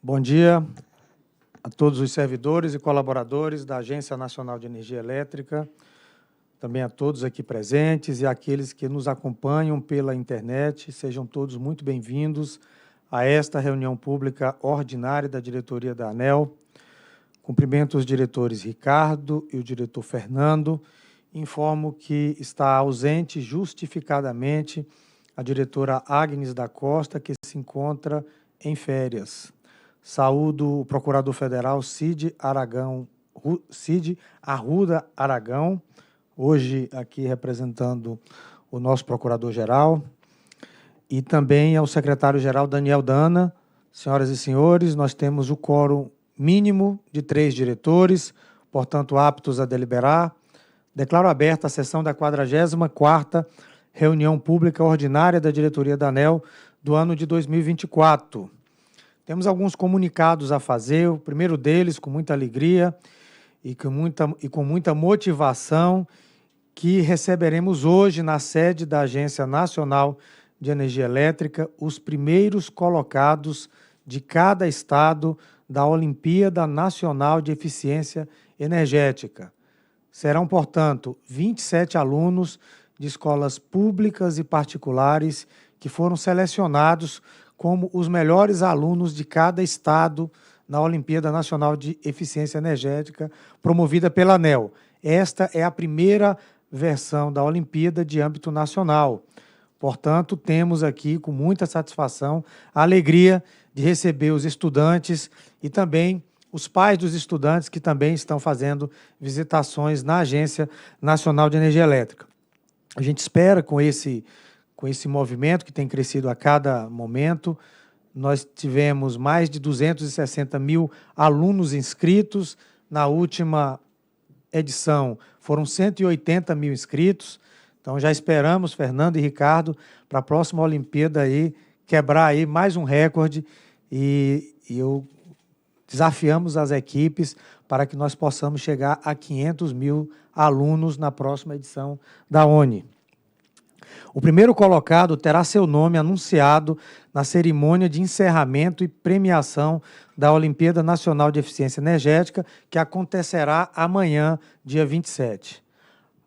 Bom dia a todos os servidores e colaboradores da Agência Nacional de Energia Elétrica, também a todos aqui presentes e àqueles que nos acompanham pela internet. Sejam todos muito bem-vindos a esta reunião pública ordinária da diretoria da ANEEL. Cumprimento os diretores Ricardo e o diretor Fernando. Informo que está ausente justificadamente a diretora Agnes da Costa, que se encontra em férias. Saúdo o procurador federal Cid Arruda Aragão, hoje aqui representando o nosso procurador-geral, e também ao secretário-geral Daniel Dana. Senhoras e senhores, nós temos o quórum mínimo de 3 diretores, portanto, aptos a deliberar. Declaro aberta a sessão da 44ª reunião pública ordinária da diretoria da ANEEL do ano de 2024. Temos alguns comunicados a fazer, o primeiro deles, com muita alegria e com muita motivação, que receberemos hoje na sede da Agência Nacional de Energia Elétrica os primeiros colocados de cada estado da Olimpíada Nacional de Eficiência Energética. Serão, portanto, 27 alunos de escolas públicas e particulares que foram selecionados como os melhores alunos de cada estado na Olimpíada Nacional de Eficiência Energética, promovida pela ANEEL. Esta é a primeira versão da Olimpíada de âmbito nacional. Portanto, temos aqui, com muita satisfação, a alegria de receber os estudantes e também os pais dos estudantes que também estão fazendo visitações na Agência Nacional de Energia Elétrica. A gente espera, com esse movimento que tem crescido a cada momento, nós tivemos mais de 260 mil alunos inscritos. Na última edição foram 180 mil inscritos. Então já esperamos, Fernando e Ricardo, para a próxima Olimpíada aí, quebrar aí mais um recorde e desafiamos as equipes para que nós possamos chegar a 500 mil alunos na próxima edição da ONI. O primeiro colocado terá seu nome anunciado na cerimônia de encerramento e premiação da Olimpíada Nacional de Eficiência Energética, que acontecerá amanhã, dia 27.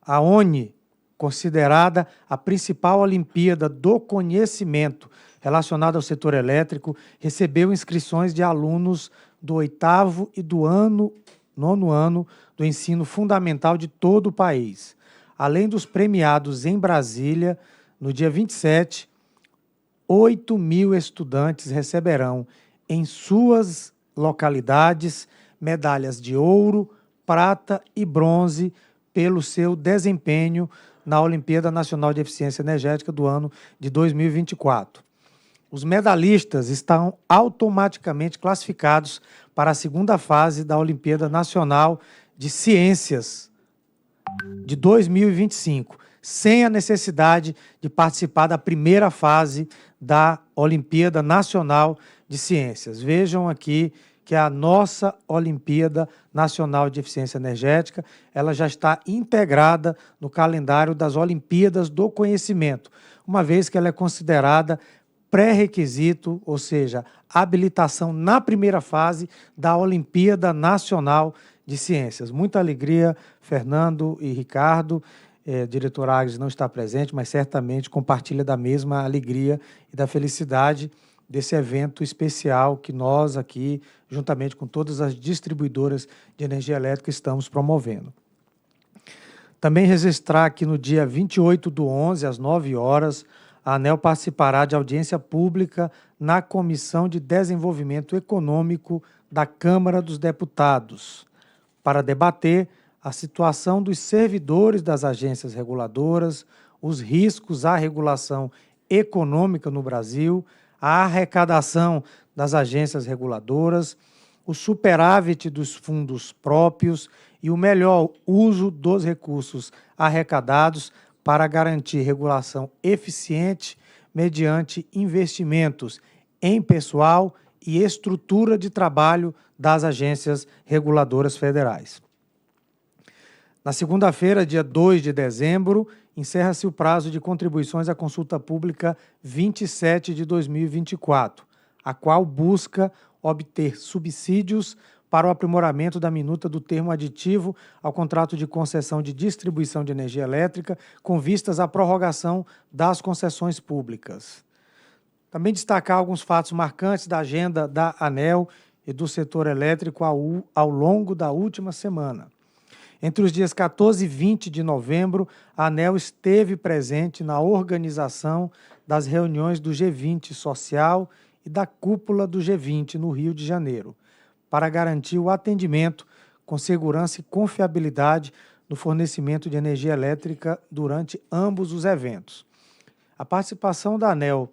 A ONI, considerada a principal Olimpíada do conhecimento relacionada ao setor elétrico, recebeu inscrições de alunos do 8º e do 9º ano do ensino fundamental de todo o país. Além dos premiados em Brasília, no dia 27, 8 mil estudantes receberão em suas localidades medalhas de ouro, prata e bronze pelo seu desempenho na Olimpíada Nacional de Eficiência Energética do ano de 2024. Os medalhistas estão automaticamente classificados para a segunda fase da Olimpíada Nacional de Ciências de 2025, sem a necessidade de participar da primeira fase da Olimpíada Nacional de Ciências. Vejam aqui que a nossa Olimpíada Nacional de Eficiência Energética, ela já está integrada no calendário das Olimpíadas do Conhecimento, uma vez que ela é considerada pré-requisito, ou seja, habilitação na primeira fase da Olimpíada Nacional de Ciências. Muita alegria, Fernando e Ricardo. Diretor Agnes não está presente, mas certamente compartilha da mesma alegria e da felicidade desse evento especial que nós aqui, juntamente com todas as distribuidoras de energia elétrica, estamos promovendo. Também registrar que no dia 28/11, às 9 horas, a ANEEL participará de audiência pública na Comissão de Desenvolvimento Econômico da Câmara dos Deputados, para debater a situação dos servidores das agências reguladoras, os riscos à regulação econômica no Brasil, a arrecadação das agências reguladoras, o superávit dos fundos próprios e o melhor uso dos recursos arrecadados para garantir regulação eficiente mediante investimentos em pessoal e estrutura de trabalho das agências reguladoras federais. Na segunda-feira, dia 2 de dezembro, encerra-se o prazo de contribuições à consulta pública 27 de 2024. a qual busca obter subsídios para o aprimoramento da minuta do termo aditivo ao contrato de concessão de distribuição de energia elétrica, com vistas à prorrogação das concessões públicas. Também destacar alguns fatos marcantes da agenda da ANEEL e do setor elétrico ao longo da última semana. Entre os dias 14 e 20 de novembro, a ANEEL esteve presente na organização das reuniões do G20 Social e da cúpula do G20 no Rio de Janeiro, para garantir o atendimento com segurança e confiabilidade no fornecimento de energia elétrica durante ambos os eventos. A participação da ANEEL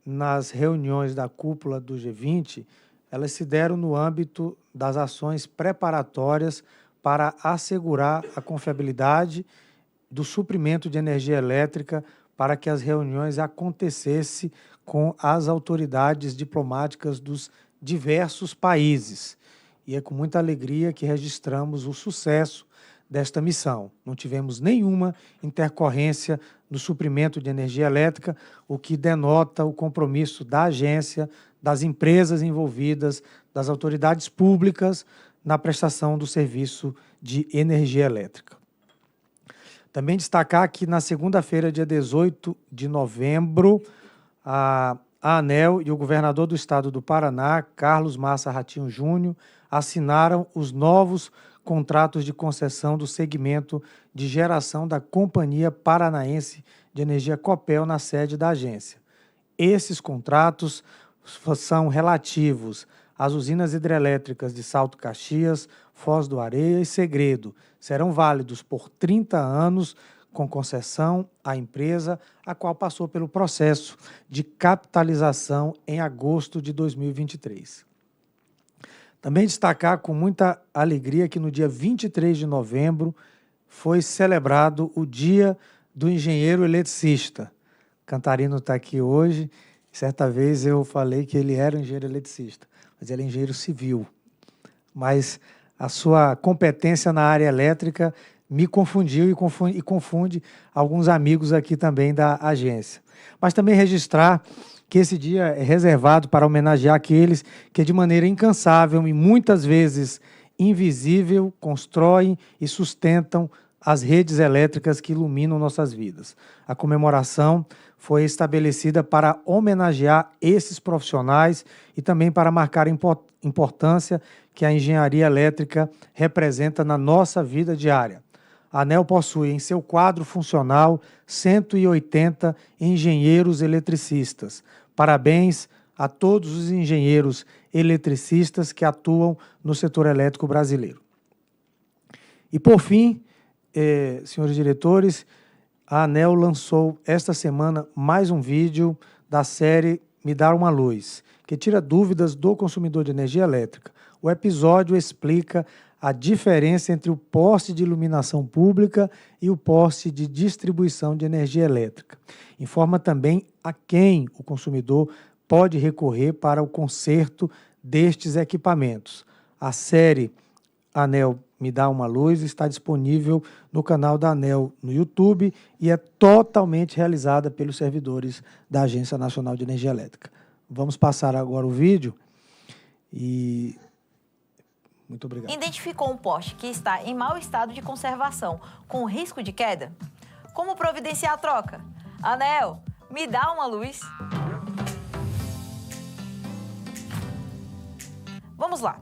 nas reuniões da cúpula do G20, elas se deram no âmbito das ações preparatórias para assegurar a confiabilidade do suprimento de energia elétrica para que as reuniões acontecessem com as autoridades diplomáticas dos diversos países. E é com muita alegria que registramos o sucesso desta missão. Não tivemos nenhuma intercorrência no suprimento de energia elétrica, o que denota o compromisso da agência, das empresas envolvidas, das autoridades públicas na prestação do serviço de energia elétrica. Também destacar que na segunda-feira, dia 18 de novembro, a ANEEL e o governador do estado do Paraná, Carlos Massa Ratinho Júnior, assinaram os novos contratos de concessão do segmento de geração da Companhia Paranaense de Energia Copel na sede da agência. Esses contratos são relativos às usinas hidrelétricas de Salto Caxias, Foz do Areia e Segredo. Serão válidos por 30 anos com concessão à empresa, a qual passou pelo processo de capitalização em agosto de 2023. Também destacar com muita alegria que no dia 23 de novembro foi celebrado o Dia do Engenheiro Eletricista. Cantarino está aqui hoje. Certa vez eu falei que ele era engenheiro eletricista, mas ele é engenheiro civil. Mas a sua competência na área elétrica me confundiu e confunde alguns amigos aqui também da agência. Mas também registrar que esse dia é reservado para homenagear aqueles que, de maneira incansável e muitas vezes invisível, constroem e sustentam as redes elétricas que iluminam nossas vidas. A comemoração foi estabelecida para homenagear esses profissionais e também para marcar a importância que a engenharia elétrica representa na nossa vida diária. A ANEEL possui em seu quadro funcional 180 engenheiros eletricistas. Parabéns a todos os engenheiros eletricistas que atuam no setor elétrico brasileiro. E, por fim, senhores diretores, a ANEEL lançou esta semana mais um vídeo da série Me Dar Uma Luz, que tira dúvidas do consumidor de energia elétrica. O episódio explica a diferença entre o poste de iluminação pública e o poste de distribuição de energia elétrica. Informa também a quem o consumidor pode recorrer para o conserto destes equipamentos. A série ANEEL Me Dá Uma Luz está disponível no canal da ANEEL no YouTube e é totalmente realizada pelos servidores da Agência Nacional de Energia Elétrica. Vamos passar agora o vídeo e... Muito obrigado. Identificou um poste que está em mau estado de conservação, com risco de queda? Como providenciar a troca? ANEEL, me dá uma luz. Vamos lá.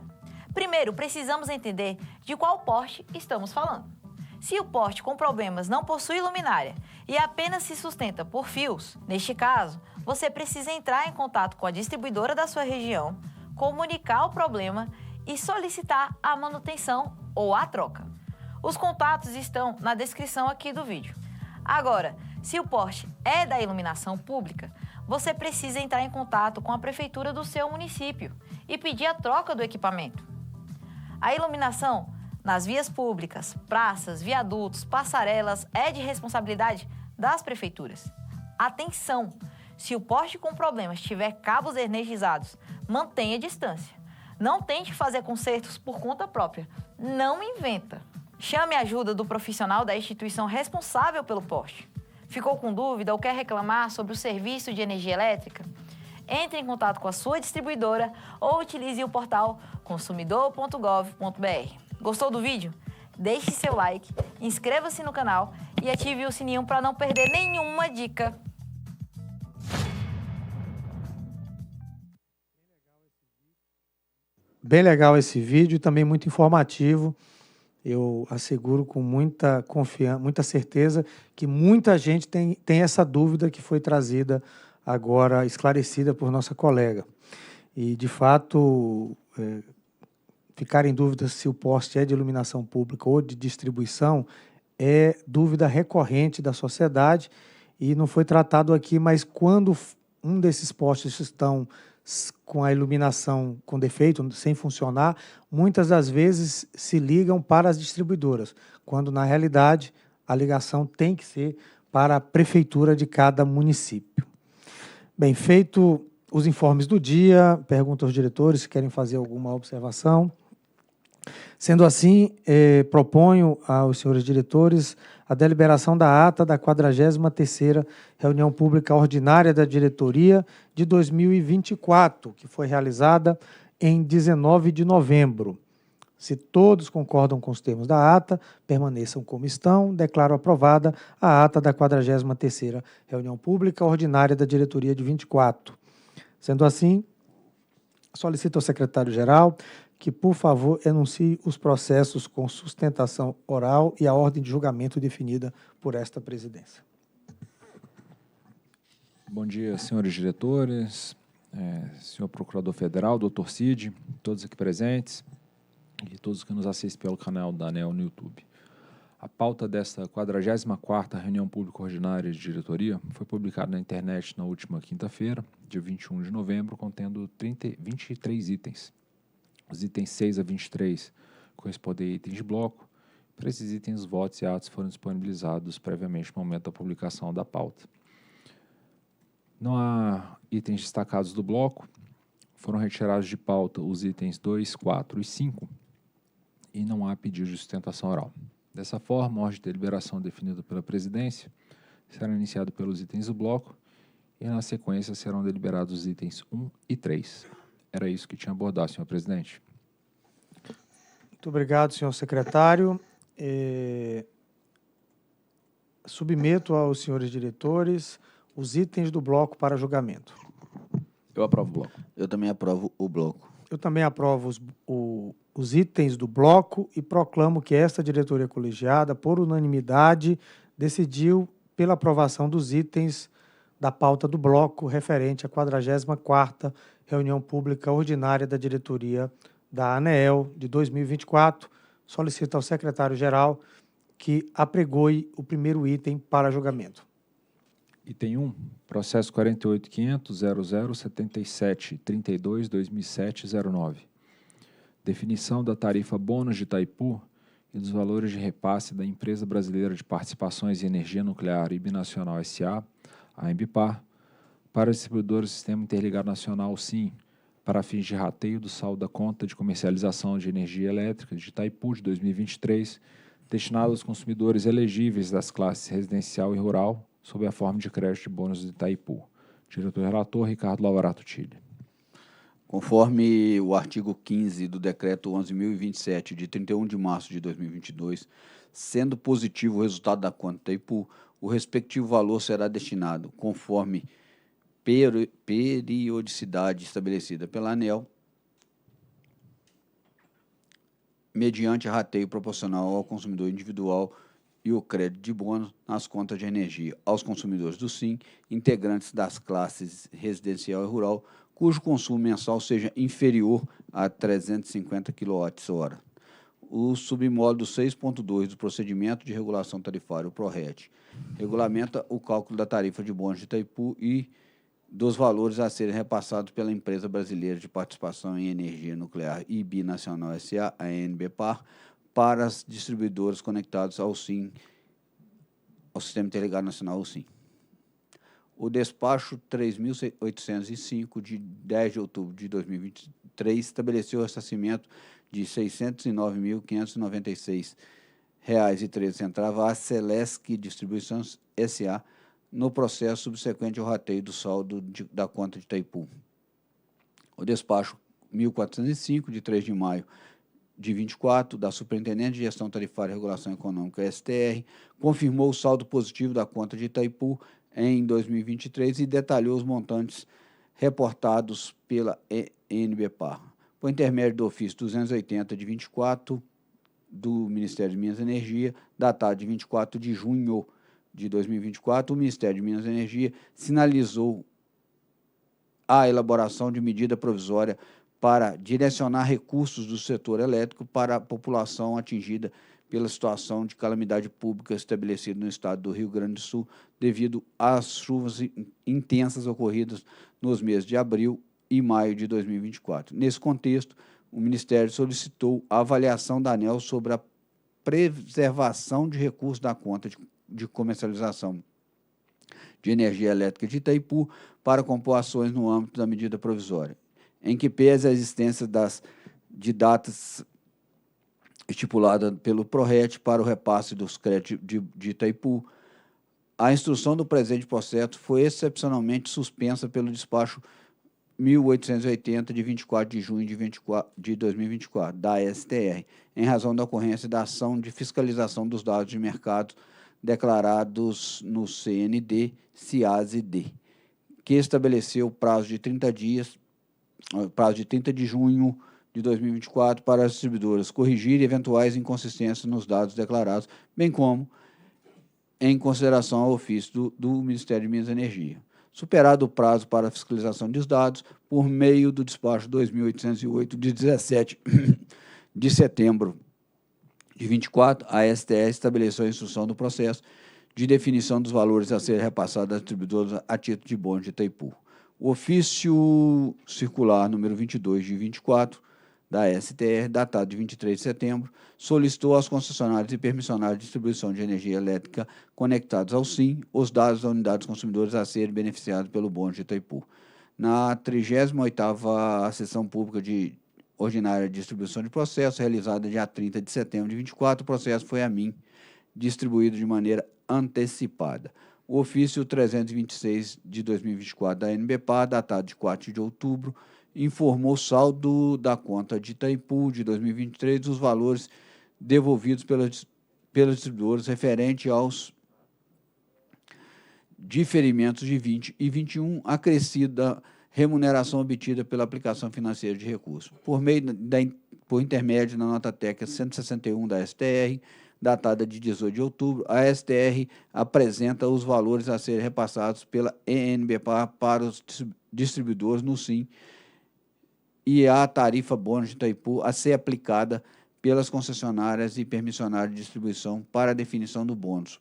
Primeiro, precisamos entender de qual poste estamos falando. Se o poste com problemas não possui luminária e apenas se sustenta por fios, neste caso, você precisa entrar em contato com a distribuidora da sua região, comunicar o problema e solicitar a manutenção ou a troca. Os contatos estão na descrição aqui do vídeo. Agora, se o poste é da iluminação pública, você precisa entrar em contato com a prefeitura do seu município e pedir a troca do equipamento. A iluminação nas vias públicas, praças, viadutos, passarelas é de responsabilidade das prefeituras. Atenção! Se o poste com problemas tiver cabos energizados, mantenha distância. Não tente fazer consertos por conta própria. Não inventa. Chame a ajuda do profissional da instituição responsável pelo poste. Ficou com dúvida ou quer reclamar sobre o serviço de energia elétrica? Entre em contato com a sua distribuidora ou utilize o portal consumidor.gov.br. Gostou do vídeo? Deixe seu like, inscreva-se no canal e ative o sininho para não perder nenhuma dica. Bem legal esse vídeo e também muito informativo. Eu asseguro com muita confiança, muita certeza que muita gente tem essa dúvida que foi trazida agora, esclarecida por nossa colega. E, de fato, ficar em dúvida se o poste é de iluminação pública ou de distribuição é dúvida recorrente da sociedade e não foi tratado aqui, mas quando um desses postes estão com a iluminação com defeito, sem funcionar, muitas das vezes se ligam para as distribuidoras, quando, na realidade, a ligação tem que ser para a prefeitura de cada município. Bem, feito os informes do dia, pergunto aos diretores se querem fazer alguma observação. Sendo assim, proponho aos senhores diretores a deliberação da ata da 43ª reunião pública ordinária da diretoria de 2024, que foi realizada em 19 de novembro. Se todos concordam com os termos da ata, permaneçam como estão. Declaro aprovada a ata da 43ª reunião pública ordinária da diretoria de 24. Sendo assim, solicito ao secretário-geral que, por favor, enuncie os processos com sustentação oral e a ordem de julgamento definida por esta presidência. Bom dia, senhores diretores, senhor procurador federal, doutor Cid, todos aqui presentes e todos que nos assistem pelo canal da ANEEL no YouTube. A pauta desta 44ª reunião pública ordinária de diretoria foi publicada na internet na última quinta-feira, dia 21 de novembro, contendo 23 itens. Os itens 6 a 23 correspondem a itens de bloco. Para esses itens, os votos e atos foram disponibilizados previamente no momento da publicação da pauta. Não há itens destacados do bloco. Foram retirados de pauta os itens 2, 4 e 5 e não há pedido de sustentação oral. Dessa forma, a ordem de deliberação definida pela presidência será iniciada pelos itens do bloco e, na sequência, serão deliberados os itens 1 e 3. Era isso que tinha abordado, senhor presidente. Muito obrigado, senhor secretário. Submeto aos senhores diretores os itens do bloco para julgamento. Eu aprovo o bloco. Eu também aprovo o bloco. Eu também aprovo os itens do bloco e proclamo que esta diretoria colegiada, por unanimidade, decidiu pela aprovação dos itens da pauta do bloco referente à 44ª reunião pública ordinária da diretoria da ANEEL de 2024. Solicito ao secretário-geral que apregoe o primeiro item para julgamento. Item 1, processo 48.500.0077.32.2007.09. Definição da tarifa bônus de Itaipu e dos valores de repasse da Empresa Brasileira de Participações em Energia Nuclear e Binacional S.A., a Embipar, para distribuidores do Sistema Interligado Nacional SIM, para fins de rateio do saldo da conta de comercialização de energia elétrica de Itaipu de 2023, destinado aos consumidores elegíveis das classes residencial e rural, sob a forma de crédito de bônus de Itaipu. Diretor-relator, Ricardo Lavarato Tille. Conforme o artigo 15 do Decreto 11.027, de 31 de março de 2022, sendo positivo o resultado da conta Itaipu, o respectivo valor será destinado, conforme periodicidade estabelecida pela ANEEL, mediante rateio proporcional ao consumidor individual e o crédito de bônus nas contas de energia aos consumidores do SIM, integrantes das classes residencial e rural, cujo consumo mensal seja inferior a 350 kWh. O submódulo 6.2 do Procedimento de Regulação Tarifária, o PRORET, regulamenta o cálculo da tarifa de bônus de Itaipu e dos valores a serem repassados pela Empresa Brasileira de Participação em Energia Nuclear e Binacional S.A., a Embipar, para as distribuidoras conectadas ao SIM, ao Sistema Interligado Nacional, o SIM. O despacho 3.805, de 10 de outubro de 2023, estabeleceu o ressarcimento de R$ 609.596,13 à Celesc Distribuição S.A., no processo subsequente ao rateio do saldo da conta de Itaipu. O despacho 1405, de 3 de maio de 24, da Superintendente de Gestão Tarifária e Regulação Econômica, STR, confirmou o saldo positivo da conta de Itaipu em 2023 e detalhou os montantes reportados pela ENBPar. Por intermédio do ofício 280 de 24 do Ministério de Minas e Energia, datado de 24 de junho de 2024, o Ministério de Minas e Energia sinalizou a elaboração de medida provisória para direcionar recursos do setor elétrico para a população atingida pela situação de calamidade pública estabelecida no estado do Rio Grande do Sul devido às chuvas intensas ocorridas nos meses de abril e maio de 2024. Nesse contexto, o Ministério solicitou a avaliação da ANEEL sobre a preservação de recursos da conta de comercialização de energia elétrica de Itaipu para compor ações no âmbito da medida provisória, em que pese a existência de datas estipulada pelo PRORET para o repasse dos créditos de Itaipu. A instrução do presente processo foi excepcionalmente suspensa pelo despacho 1880, de 24 de junho de 2024, da STR, em razão da ocorrência da ação de fiscalização dos dados de mercado declarados no CND, CIAS-D, que estabeleceu prazo de 30 de junho de 2024 para as distribuidoras corrigir eventuais inconsistências nos dados declarados, bem como em consideração ao ofício do Ministério de Minas e Energia. Superado o prazo para a fiscalização dos dados, por meio do despacho 2808, de 17 de setembro de 24, a STS estabeleceu a instrução do processo de definição dos valores a serem repassados às distribuidoras a título de bônus de Itaipu. O ofício circular número 22 de 24 da STR, datado de 23 de setembro, solicitou aos concessionários e permissionários de distribuição de energia elétrica conectados ao SIM os dados da unidade dos consumidores a serem beneficiados pelo bônus de Itaipu. Na 38ª sessão pública ordinária de distribuição de processo, realizada dia 30 de setembro de 24, o processo foi a mim distribuído de maneira antecipada. O ofício 326 de 2024 da NBPA, datado de 4 de outubro, informou o saldo da conta de Itaipu de 2023 dos valores devolvidos pelos distribuidores referente aos diferimentos de 20 e 21, acrescida remuneração obtida pela aplicação financeira de recursos. Por intermédio da nota técnica 161 da STR, datada de 18 de outubro, a STR apresenta os valores a serem repassados pela ENBPA para os distribuidores no SIM e a tarifa bônus de Itaipu a ser aplicada pelas concessionárias e permissionárias de distribuição para a definição do bônus,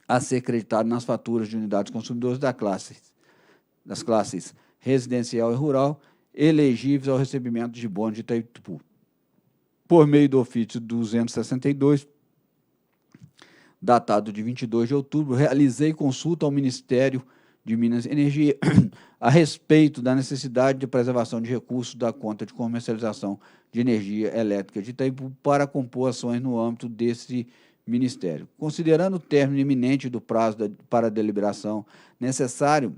a ser creditado nas faturas de unidades consumidores das classes residencial e rural, elegíveis ao recebimento de bônus de Itaipu. Por meio do ofício 262, datado de 22 de outubro, realizei consulta ao Ministério de Minas e Energia a respeito da necessidade de preservação de recursos da conta de comercialização de energia elétrica de Itaipu para compor ações no âmbito desse Ministério. Considerando o término iminente do prazo para deliberação necessário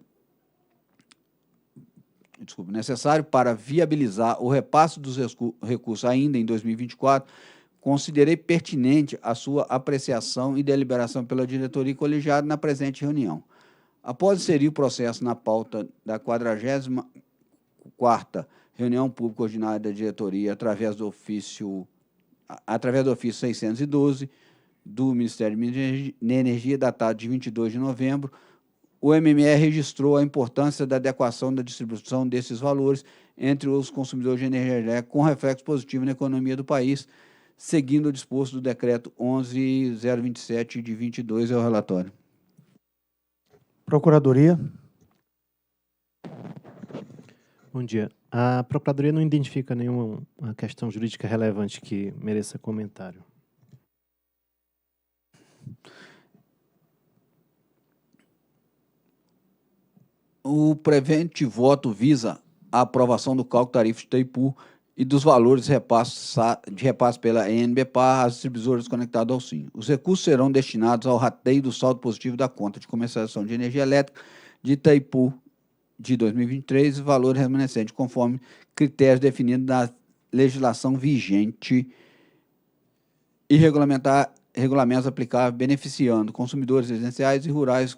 para viabilizar o repasse dos recursos ainda em 2024, considerei pertinente a sua apreciação e deliberação pela diretoria colegiada na presente reunião. Após inserir o processo na pauta da 44ª reunião pública ordinária da diretoria através do ofício 612 do Ministério de Minas e Energia, datado de 22 de novembro, o MME registrou a importância da adequação da distribuição desses valores entre os consumidores de energia elétrica com reflexo positivo na economia do país, seguindo o disposto do decreto 11.027 de 22, é o relatório. Procuradoria. Bom dia. A Procuradoria não identifica nenhuma questão jurídica relevante que mereça comentário. O presente voto visa a aprovação do cálculo tarifário de Itaipu e dos valores de repasse pela ENBPar às distribuidoras conectadas ao SIM. Os recursos serão destinados ao rateio do saldo positivo da conta de comercialização de energia elétrica de Itaipu de 2023 e valor remanescente, conforme critérios definidos na legislação vigente e regulamentos aplicáveis, beneficiando consumidores residenciais e rurais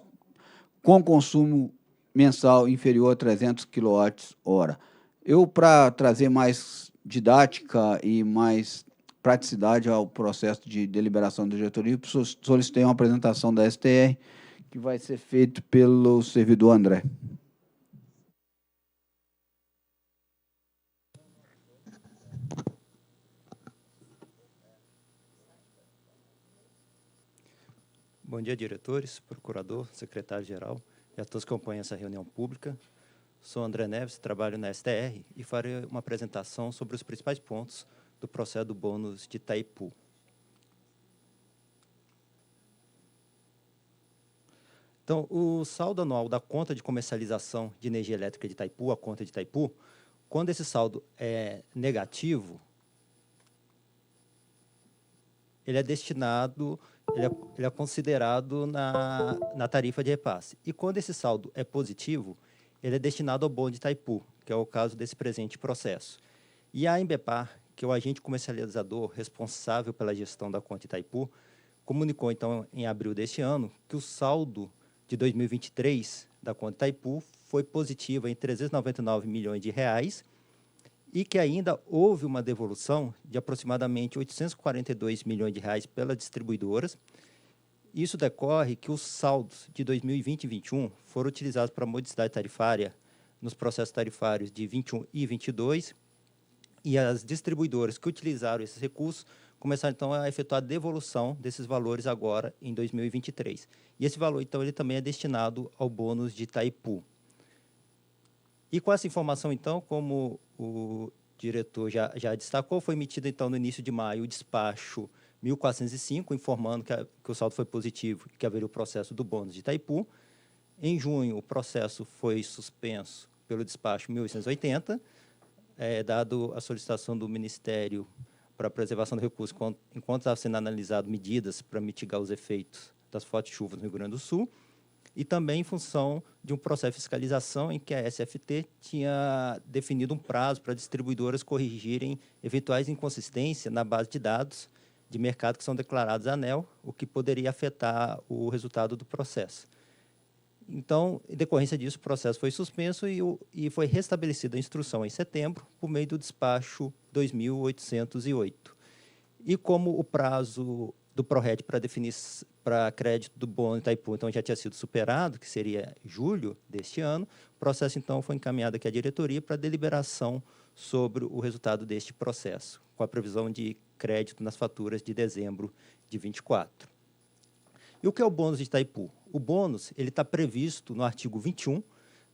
com consumo mensal inferior a 300 kWh. Eu, para trazer mais didática e mais praticidade ao processo de deliberação da diretoria, solicitei uma apresentação da STR, que vai ser feito pelo servidor André. Bom dia, diretores, procurador, secretário-geral e a todos que acompanham essa reunião pública. Sou André Neves, trabalho na STR e farei uma apresentação sobre os principais pontos do processo do bônus de Itaipu. Então, o saldo anual da conta de comercialização de energia elétrica de Itaipu, a conta de Itaipu, quando esse saldo é negativo, ele é destinado, ele é considerado na tarifa de repasse. E quando esse saldo é positivo, ele é destinado ao bônus de Itaipu, que é o caso desse presente processo. E a ENBPar, que é o agente comercializador responsável pela gestão da conta Itaipu, comunicou, então, em abril deste ano, que o saldo de 2023 da conta Itaipu foi positivo em R$ 399 milhões e que ainda houve uma devolução de aproximadamente R$ 842 milhões pelas distribuidoras. Isso decorre que os saldos de 2020 e 2021 foram utilizados para modicidade tarifária nos processos tarifários de 21 e 22, e as distribuidoras que utilizaram esses recursos começaram, então, a efetuar a devolução desses valores agora em 2023. E esse valor, então, ele também é destinado ao bônus de Itaipu. E com essa informação, então, como o diretor já destacou, foi emitido, então, no início de maio, o despacho 1405, informando que o saldo foi positivo e que haveria o processo do bônus de Itaipu. Em junho, o processo foi suspenso pelo despacho 1880, dado a solicitação do Ministério para a Preservação do Recurso, enquanto estava sendo analisado medidas para mitigar os efeitos das fortes chuvas no Rio Grande do Sul, e também em função de um processo de fiscalização em que a SFT tinha definido um prazo para distribuidoras corrigirem eventuais inconsistências na base de dados de mercado que são declarados à ANEEL, o que poderia afetar o resultado do processo. Então, em decorrência disso, o processo foi suspenso e foi restabelecida a instrução em setembro, por meio do despacho 2808. E como o prazo do PRORET para definir para crédito do bônus Itaipu, então, já tinha sido superado, que seria julho deste ano, o processo, então, foi encaminhado aqui à diretoria para deliberação sobre o resultado deste processo, com a previsão de crédito nas faturas de dezembro de 24. E o que é o bônus de Itaipu? O bônus está previsto no artigo 21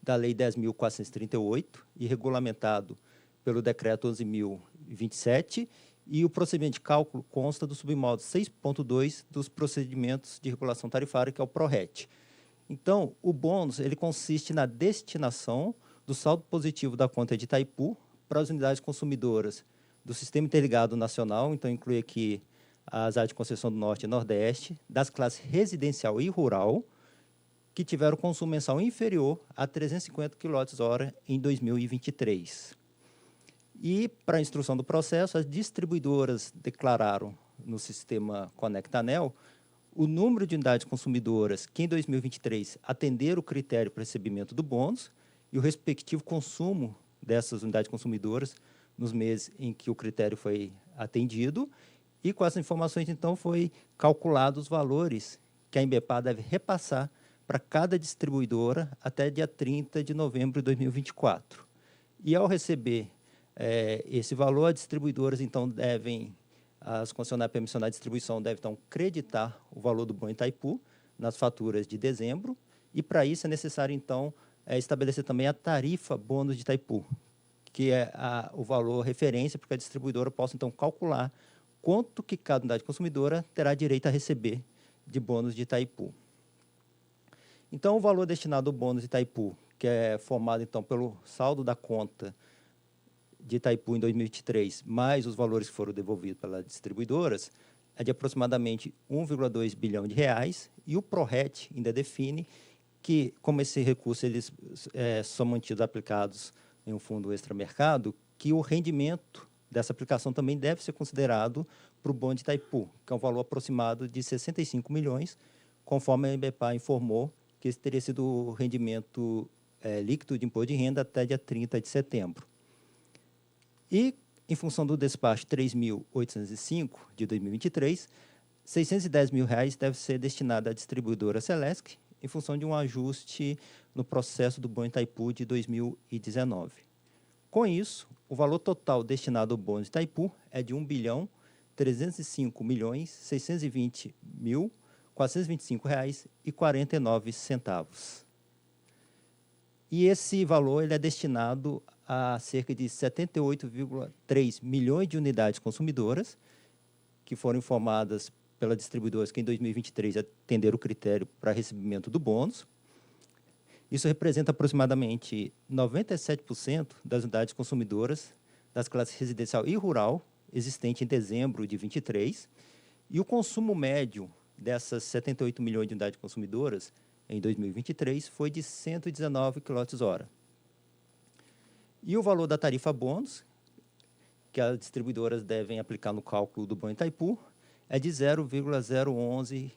da Lei 10.438 e regulamentado pelo Decreto 11.027, e o procedimento de cálculo consta do submódulo 6.2 dos procedimentos de regulação tarifária, que é o PRORET. Então, o bônus consiste na destinação do saldo positivo da conta de Itaipu para as unidades consumidoras do Sistema Interligado Nacional, então inclui aqui as áreas de concessão do Norte e Nordeste, das classes residencial e rural, que tiveram consumo mensal inferior a 350 kWh em 2023. E, para a instrução do processo, as distribuidoras declararam no sistema Conecta ANEEL o número de unidades consumidoras que, em 2023, atenderam o critério para recebimento do bônus e o respectivo consumo dessas unidades consumidoras nos meses em que o critério foi atendido. E, com essas informações, então, foi calculado os valores que a ENBPar deve repassar para cada distribuidora até dia 30 de novembro de 2024. E, ao receber esse valor, as distribuidoras, então, as concessionárias permissionárias de distribuição devem, então, creditar o valor do bônus Itaipu nas faturas de dezembro, e, para isso, é necessário, então, estabelecer também a tarifa bônus de Itaipu, que é o valor referência para que a distribuidora possa, então, calcular quanto que cada unidade consumidora terá direito a receber de bônus de Itaipu. Então, o valor destinado ao bônus de Itaipu, que é formado, então, pelo saldo da conta de Itaipu em 2023, mais os valores que foram devolvidos pelas distribuidoras, é de aproximadamente 1,2 bilhão de reais, e o PRORET ainda define que, como esse recurso eles são mantidos aplicados em um fundo extramercado, que o rendimento dessa aplicação também deve ser considerado para o bonde de Itaipu, que é um valor aproximado de 65 milhões, conforme a Embepar informou que esse teria sido o rendimento líquido de imposto de renda até dia 30 de setembro. E, em função do despacho 3.805 de 2023, R$ 610 mil deve ser destinado à distribuidora Celesc, em função de um ajuste no processo do bonde Itaipu de 2019. Com isso, o valor total destinado ao bonde Itaipu é de R$ 1.305.620.425,49. E esse valor ele é destinado a cerca de 78,3 milhões de unidades consumidoras, que foram informadas pelas distribuidoras que em 2023 atenderam o critério para recebimento do bônus. Isso representa aproximadamente 97% das unidades consumidoras das classes residencial e rural existente em dezembro de 23, e o consumo médio dessas 78 milhões de unidades consumidoras em 2023 foi de 119 kWh. E o valor da tarifa bônus, que as distribuidoras devem aplicar no cálculo do bonde Itaipu, é de 0,011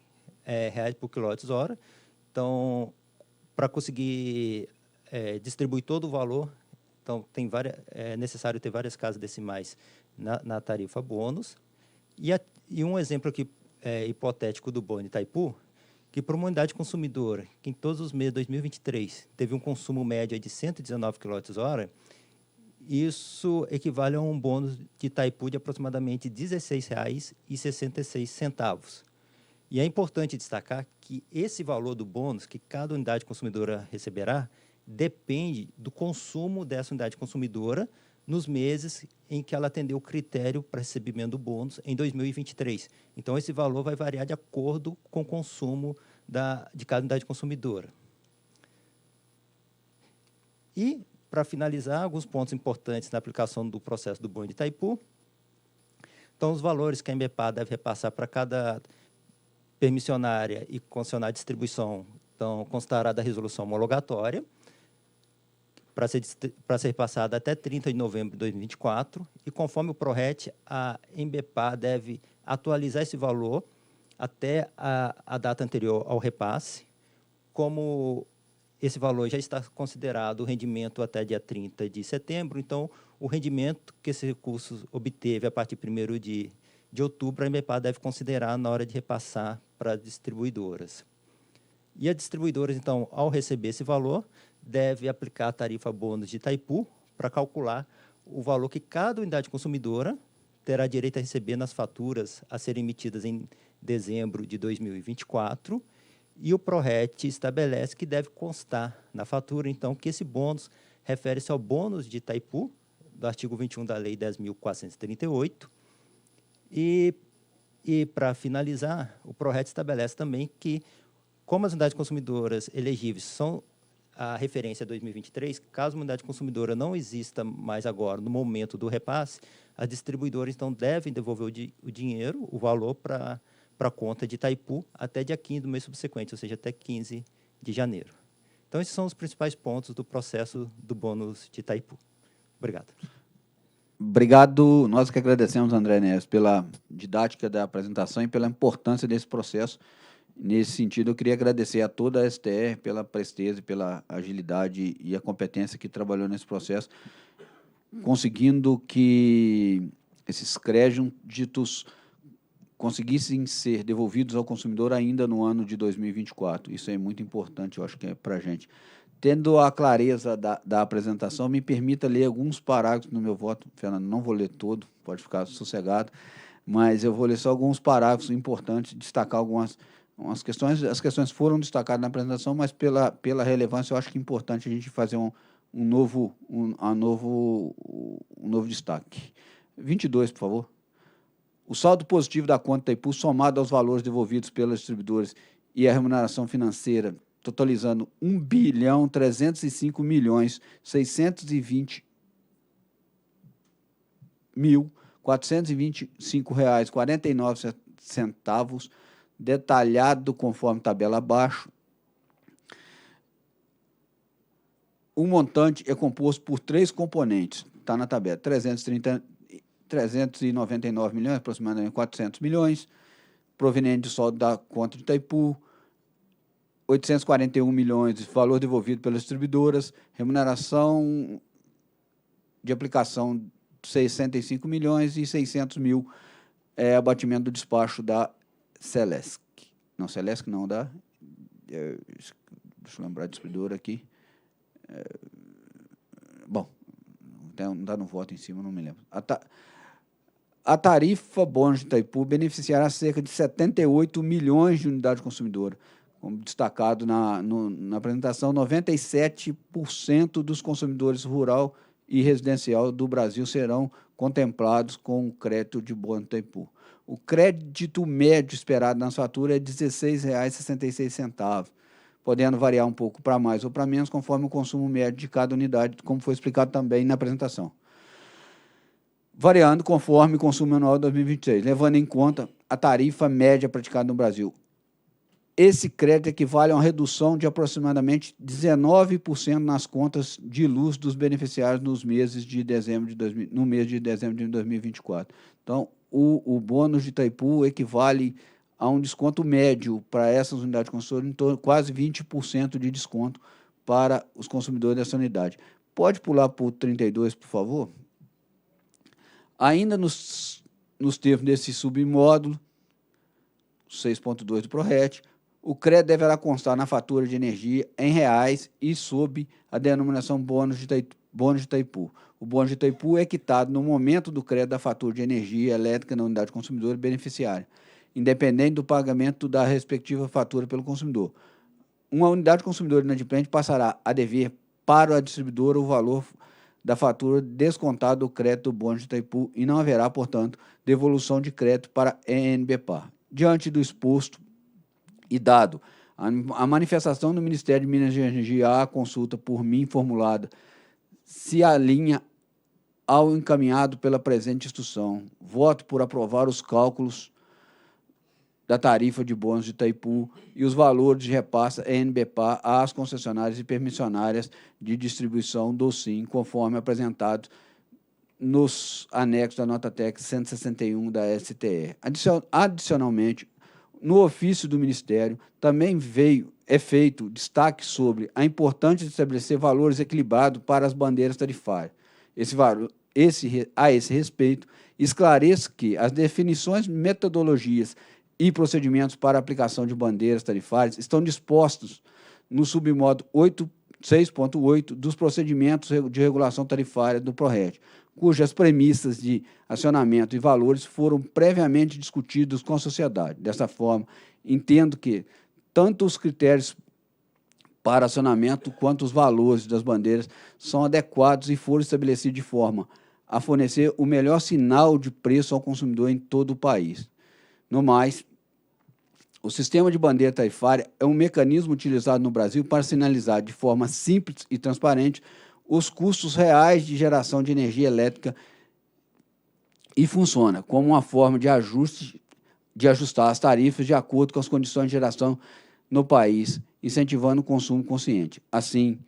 reais por kWh. Então, para conseguir distribuir todo o valor, então é necessário ter várias casas decimais na tarifa bônus. E um exemplo aqui hipotético do bonde Itaipu, que para uma unidade consumidora, que em todos os meses de 2023 teve um consumo médio de 119 kWh, isso equivale a um bônus de Itaipu de aproximadamente R$ 16,66. E é importante destacar que esse valor do bônus que cada unidade consumidora receberá depende do consumo dessa unidade consumidora nos meses em que ela atendeu o critério para recebimento do bônus em 2023. Então, esse valor vai variar de acordo com o consumo de cada unidade consumidora. E, para finalizar, alguns pontos importantes na aplicação do processo do bonde de Itaipu. Então, os valores que a Embepar deve repassar para cada permissionária e concessionária de distribuição, então, constará da resolução homologatória, para ser passada até 30 de novembro de 2024, e conforme o PRORET, a Embepar deve atualizar esse valor até a data anterior ao repasse, como esse valor já está considerado o rendimento até dia 30 de setembro, então o rendimento que esse recurso obteve a partir de 1º de outubro, a Embepar deve considerar na hora de repassar para as distribuidoras. E as distribuidoras, então, ao receber esse valor, deve aplicar a tarifa bônus de Itaipu para calcular o valor que cada unidade consumidora terá direito a receber nas faturas a serem emitidas em dezembro de 2024, e o PRORET estabelece que deve constar na fatura, então, que esse bônus refere-se ao bônus de Itaipu, do artigo 21 da Lei 10.438, e para finalizar, o PRORET estabelece também que, como as unidades consumidoras elegíveis são a referência 2023, caso uma unidade consumidora não exista mais agora, no momento do repasse, as distribuidoras, então, devem devolver o dinheiro, o valor, para a conta de Itaipu até dia 15 do mês subsequente, ou seja, até 15 de janeiro. Então, esses são os principais pontos do processo do bônus de Itaipu. Obrigado. Obrigado. Nós que agradecemos, André Neves, pela didática da apresentação e pela importância desse processo. Nesse sentido, eu queria agradecer a toda a STR pela presteza, pela agilidade e a competência que trabalhou nesse processo, conseguindo que esses créditos conseguissem ser devolvidos ao consumidor ainda no ano de 2024. Isso é muito importante, eu acho que é para a gente. Tendo a clareza da apresentação, me permita ler alguns parágrafos no meu voto. Fernando, não vou ler todo, pode ficar sossegado, mas eu vou ler só alguns parágrafos importantes, destacar algumas questões. As questões foram destacadas na apresentação, mas pela relevância eu acho que é importante a gente fazer um novo destaque. 22, por favor. O saldo positivo da conta Itaipu, somado aos valores devolvidos pelas distribuidoras e a remuneração financeira, totalizando R$ 1.305.620.000 R$425,49, detalhado conforme tabela abaixo. O montante é composto por 3 componentes, está na tabela, 399 milhões, aproximadamente 400 milhões, proveniente de saldo da conta de Itaipu, 841 milhões de valor devolvido pelas distribuidoras, remuneração de aplicação de 65 milhões e 600 mil abatimento do despacho da Celesc. Não, Celesc não, deixa eu lembrar a distribuidora aqui. Bom, não está no voto em cima, não me lembro. A tarifa bônus de Itaipu beneficiará cerca de 78 milhões de unidades consumidoras. Como destacado na apresentação, 97% dos consumidores rural e residencial do Brasil serão contemplados com o crédito de bônus de Itaipu. O crédito médio esperado na fatura é R$ 16,66, podendo variar um pouco para mais ou para menos, conforme o consumo médio de cada unidade, como foi explicado também na apresentação. Variando conforme o consumo anual de 2023, levando em conta a tarifa média praticada no Brasil. Esse crédito equivale a uma redução de aproximadamente 19% nas contas de luz dos beneficiários no mês de dezembro de 2024. Então, o bônus de Itaipu equivale a um desconto médio para essas unidades consumidoras, em torno de quase 20% de desconto para os consumidores dessa unidade. Pode pular para o 32, por favor? Ainda nos termos desse submódulo, 6.2 do PRORET, o crédito deverá constar na fatura de energia em reais e sob a denominação bônus de Itaipu. O bônus de Itaipu é quitado no momento do crédito da fatura de energia elétrica na unidade consumidora beneficiária, independente do pagamento da respectiva fatura pelo consumidor. Uma unidade consumidora inadimplente passará a dever para a distribuidora o valor da fatura descontado do crédito do bônus de Itaipu e não haverá, portanto, devolução de crédito para a ENBPar. Diante do exposto e dado a manifestação do Ministério de Minas e Energia à consulta por mim formulada se alinha ao encaminhado pela presente instrução, voto por aprovar os cálculos da tarifa de bônus de Itaipu e os valores de repasse ENBPar às concessionárias e permissionárias de distribuição do SIM, conforme apresentados nos anexos da nota técnica 161 da STE. Adicionalmente, no ofício do Ministério, também é feito destaque sobre a importância de estabelecer valores equilibrados para as bandeiras tarifárias. A esse respeito, esclareço que as definições, metodologias e procedimentos para a aplicação de bandeiras tarifárias estão dispostos no submódulo 6.8 dos procedimentos de regulação tarifária do PRORET, cujas premissas de acionamento e valores foram previamente discutidos com a sociedade. Dessa forma, entendo que tanto os critérios para acionamento quanto os valores das bandeiras são adequados e foram estabelecidos de forma a fornecer o melhor sinal de preço ao consumidor em todo o país. No mais, o sistema de bandeira tarifária é um mecanismo utilizado no Brasil para sinalizar de forma simples e transparente os custos reais de geração de energia elétrica e funciona como uma forma de ajustar as tarifas de acordo com as condições de geração no país, incentivando o consumo consciente. Assim,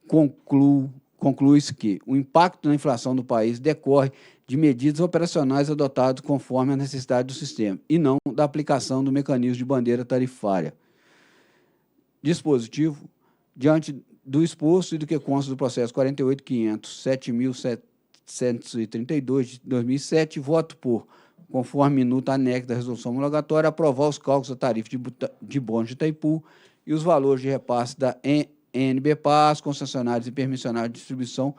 conclui-se que o impacto na inflação do país decorre de medidas operacionais adotadas conforme a necessidade do sistema e não da aplicação do mecanismo de bandeira tarifária. Dispositivo, diante do exposto e do que consta do processo 48.500.7.732 de 2007, voto por, conforme minuta anexo da resolução homologatória, aprovar os cálculos da tarifa de bônus de Itaipu e os valores de repasse da ENBPar às concessionárias e permissionárias de distribuição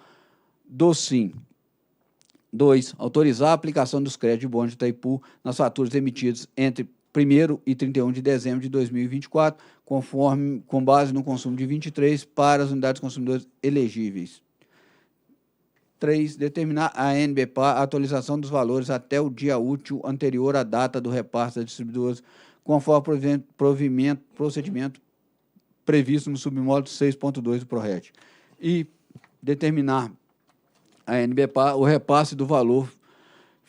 do SIM. 2. Autorizar a aplicação dos créditos de bônus de Itaipu nas faturas emitidas entre 1º e 31 de dezembro de 2024, com base no consumo de 23 para as unidades consumidoras elegíveis. 3. Determinar a ENBPar a atualização dos valores até o dia útil anterior à data do repasse das distribuidoras, conforme procedimento previsto no submódulo 6.2 do PRORET. E determinar a ENBPar o repasse do valor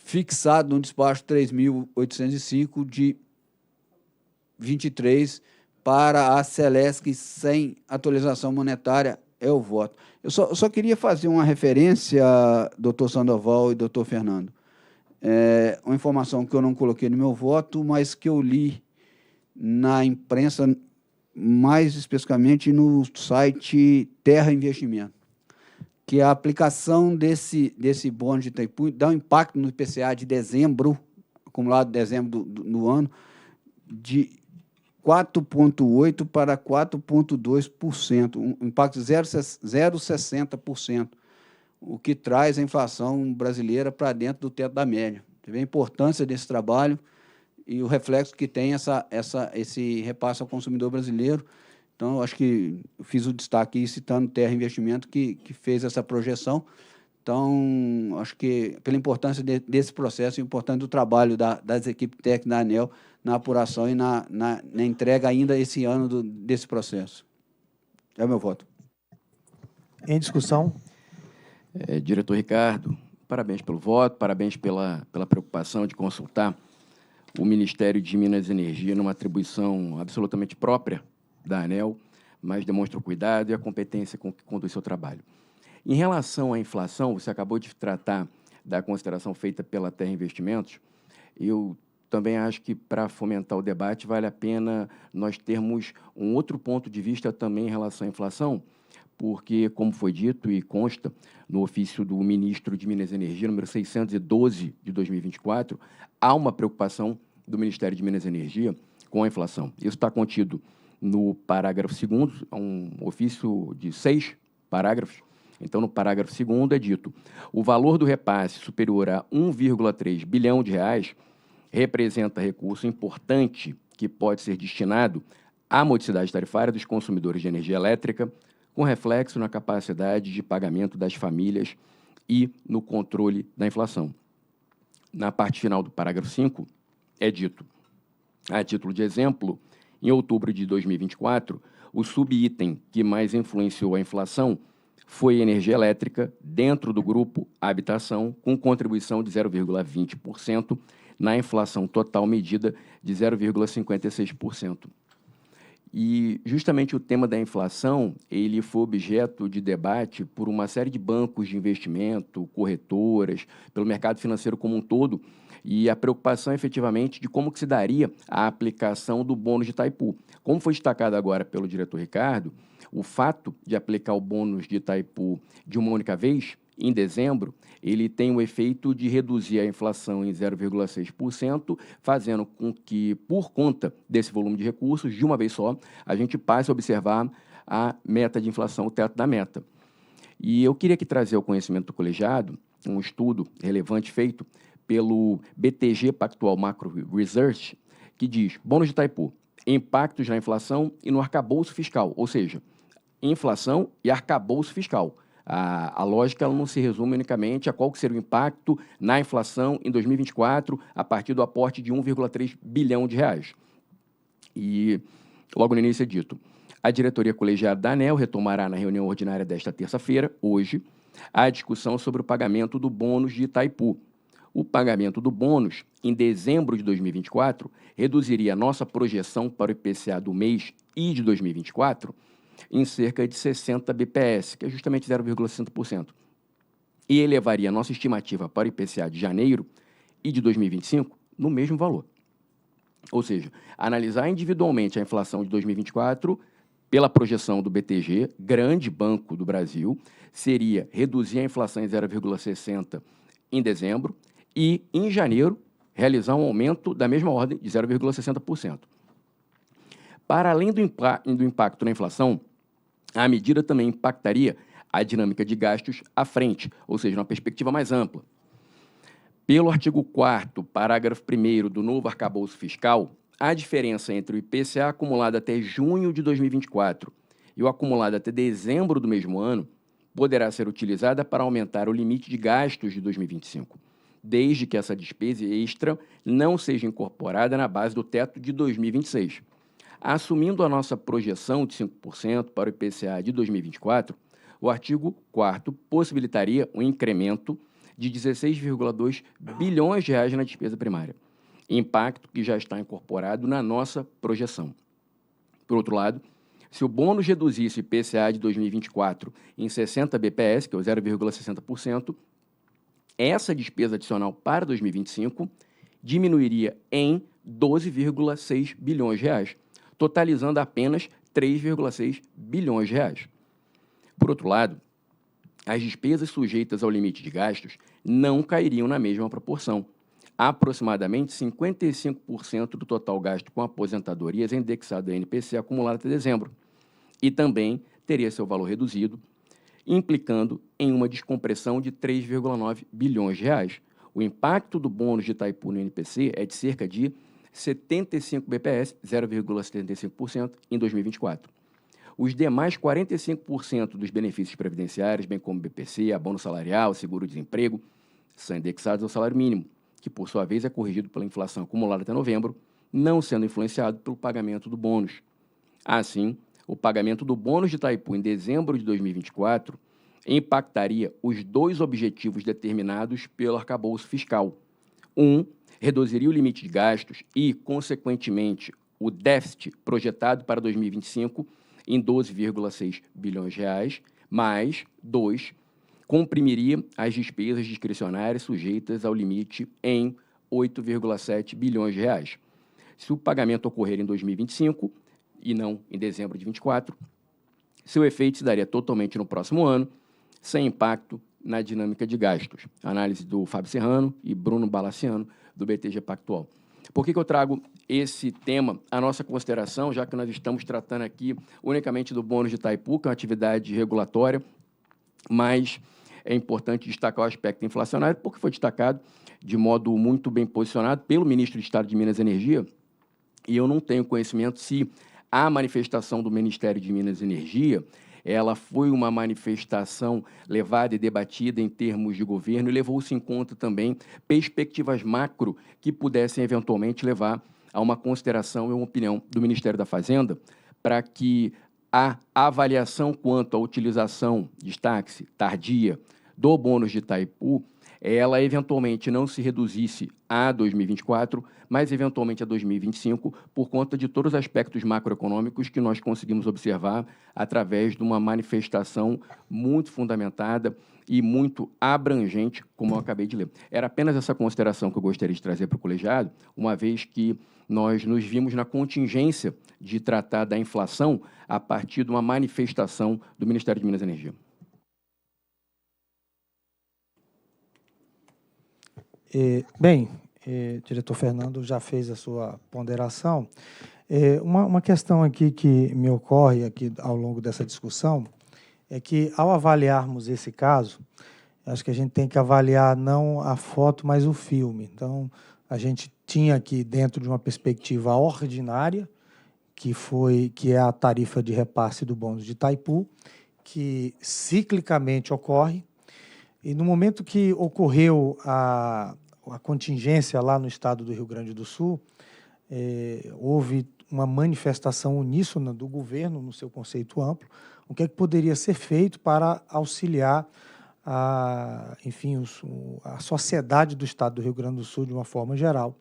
fixado no despacho 3.805 de 23 para a Celesc sem atualização monetária. É o voto. Eu só queria fazer uma referência, doutor Sandoval e doutor Fernando. Uma informação que eu não coloquei no meu voto, mas que eu li na imprensa, mais especificamente no site Terra Investimento, que a aplicação desse bônus de Itaipu dá um impacto no IPCA de dezembro, acumulado de dezembro do ano, de 4,8% para 4,2%, um impacto de 0,60%, o que traz a inflação brasileira para dentro do teto da média. Você vê a importância desse trabalho e o reflexo que tem esse repasse ao consumidor brasileiro. Então, eu acho que eu fiz o destaque aí, citando Terra Investimento, que fez essa projeção. Então, acho que, pela importância desse processo, a importância do trabalho das equipes técnicas da ANEEL na apuração e na entrega ainda esse ano desse processo. É o meu voto. Em discussão. Diretor Ricardo, parabéns pelo voto, parabéns pela preocupação de consultar o Ministério de Minas e Energia numa atribuição absolutamente própria da ANEEL, mas demonstra o cuidado e a competência com que conduz seu trabalho. Em relação à inflação, você acabou de tratar da consideração feita pela Terra Investimentos. Eu também acho que, para fomentar o debate, vale a pena nós termos um outro ponto de vista também em relação à inflação, porque, como foi dito e consta no ofício do ministro de Minas e Energia, número 612 de 2024, há uma preocupação do Ministério de Minas e Energia com a inflação. Isso está contido no parágrafo 2º, um ofício de 6 parágrafos. Então, no parágrafo 2º é dito: o valor do repasse superior a 1,3 bilhão de reais representa recurso importante que pode ser destinado à modicidade tarifária dos consumidores de energia elétrica, com reflexo na capacidade de pagamento das famílias e no controle da inflação. Na parte final do parágrafo 5, é dito, a título de exemplo, em outubro de 2024, o subitem que mais influenciou a inflação foi energia elétrica dentro do grupo habitação, com contribuição de 0,20% na inflação total medida de 0,56%. E justamente o tema da inflação, ele foi objeto de debate por uma série de bancos de investimento, corretoras, pelo mercado financeiro como um todo, e a preocupação efetivamente de como que se daria a aplicação do bônus de Itaipu. Como foi destacado agora pelo diretor Ricardo, o fato de aplicar o bônus de Itaipu de uma única vez, em dezembro, ele tem o efeito de reduzir a inflação em 0,6%, fazendo com que, por conta desse volume de recursos, de uma vez só, a gente passe a observar a meta de inflação, o teto da meta. E eu queria aqui trazer ao conhecimento do colegiado um estudo relevante feito pelo BTG Pactual Macro Research, que diz: bônus de Itaipu, impactos na inflação e no arcabouço fiscal, ou seja, inflação e arcabouço fiscal. A lógica ela não se resume unicamente a qual seria o impacto na inflação em 2024 a partir do aporte de 1,3 bilhão de reais. E, logo no início é dito, a diretoria colegiada da ANEEL retomará na reunião ordinária desta terça-feira, hoje, a discussão sobre o pagamento do bônus de Itaipu. O pagamento do bônus, em dezembro de 2024, reduziria a nossa projeção para o IPCA do mês e de 2024 em cerca de 60 bps, que é justamente 0,60%, e elevaria a nossa estimativa para o IPCA de janeiro e de 2025 no mesmo valor. Ou seja, analisar individualmente a inflação de 2024 pela projeção do BTG, grande banco do Brasil, seria reduzir a inflação em 0,60% em dezembro e, em janeiro, realizar um aumento da mesma ordem de 0,60%. Para além do impacto na inflação, a medida também impactaria a dinâmica de gastos à frente, ou seja, uma perspectiva mais ampla. Pelo artigo 4º, parágrafo 1º do novo arcabouço fiscal, a diferença entre o IPCA acumulado até junho de 2024 e o acumulado até dezembro do mesmo ano poderá ser utilizada para aumentar o limite de gastos de 2025, desde que essa despesa extra não seja incorporada na base do teto de 2026. Assumindo a nossa projeção de 5% para o IPCA de 2024, o artigo 4º possibilitaria um incremento de 16,2 bilhões de reais na despesa primária, impacto que já está incorporado na nossa projeção. Por outro lado, se o bônus reduzisse o IPCA de 2024 em 60 bps, que é o 0,60%, essa despesa adicional para 2025 diminuiria em 12,6 bilhões de reais, totalizando apenas 3,6 bilhões de reais. Por outro lado, as despesas sujeitas ao limite de gastos não cairiam na mesma proporção. Aproximadamente 55% do total gasto com aposentadorias é indexado ao INPC acumulado até dezembro, e também teria seu valor reduzido, implicando em uma descompressão de 3,9 bilhões de reais. O impacto do bônus de Itaipu no INPC é de cerca de 75 bps, 0,75%, em 2024. Os demais 45% dos benefícios previdenciários, bem como BPC, abono salarial, seguro-desemprego, são indexados ao salário mínimo, que, por sua vez, é corrigido pela inflação acumulada até novembro, não sendo influenciado pelo pagamento do bônus. Assim, o pagamento do bônus de Itaipu em dezembro de 2024 impactaria os dois objetivos determinados pelo arcabouço fiscal. Reduziria o limite de gastos e, consequentemente, o déficit projetado para 2025 em 12,6 bilhões de reais, mas, 2, comprimiria as despesas discricionárias sujeitas ao limite em 8,7 bilhões de reais. Se o pagamento ocorrer em 2025 e não em dezembro de 2024, seu efeito se daria totalmente no próximo ano, sem impacto na dinâmica de gastos. Análise do Fábio Serrano e Bruno Balaciano, do BTG Pactual. Por que eu trago esse tema à nossa consideração, já que nós estamos tratando aqui unicamente do bônus de Itaipu, que é uma atividade regulatória, mas é importante destacar o aspecto inflacionário, porque foi destacado de modo muito bem posicionado pelo ministro de Estado de Minas e Energia, e eu não tenho conhecimento se a manifestação do Ministério de Minas e Energia ela foi uma manifestação levada e debatida em termos de governo e levou-se em conta também perspectivas macro que pudessem eventualmente levar a uma consideração e uma opinião do Ministério da Fazenda para que a avaliação quanto à utilização, destaque-se, tardia, do bônus de Itaipu, ela eventualmente não se reduzisse a 2024, mas eventualmente a 2025, por conta de todos os aspectos macroeconômicos que nós conseguimos observar através de uma manifestação muito fundamentada e muito abrangente, como eu acabei de ler. Era apenas essa consideração que eu gostaria de trazer para o colegiado, uma vez que nós nos vimos na contingência de tratar da inflação a partir de uma manifestação do Ministério de Minas e Energia. Diretor Fernando já fez a sua ponderação. Uma questão aqui que me ocorre aqui ao longo dessa discussão é que, ao avaliarmos esse caso, acho que a gente tem que avaliar não a foto, mas o filme. Então, a gente tinha aqui, dentro de uma perspectiva ordinária, que é a tarifa de repasse do bônus de Itaipu, que ciclicamente ocorre. E no momento que ocorreu a contingência lá no estado do Rio Grande do Sul, houve uma manifestação uníssona do governo, no seu conceito amplo, o que é que poderia ser feito para auxiliar a sociedade do estado do Rio Grande do Sul de uma forma geral.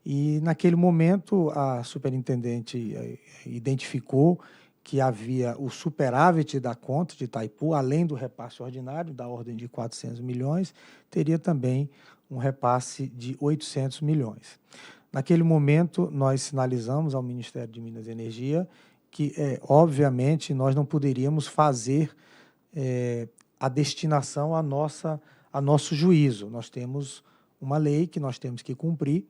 E, naquele momento, a superintendente identificou que havia o superávit da conta de Itaipu, além do repasse ordinário, da ordem de 400 milhões, teria também um repasse de 800 milhões. Naquele momento, nós sinalizamos ao Ministério de Minas e Energia que, obviamente, nós não poderíamos fazer a destinação a nosso juízo. Nós temos uma lei que nós temos que cumprir,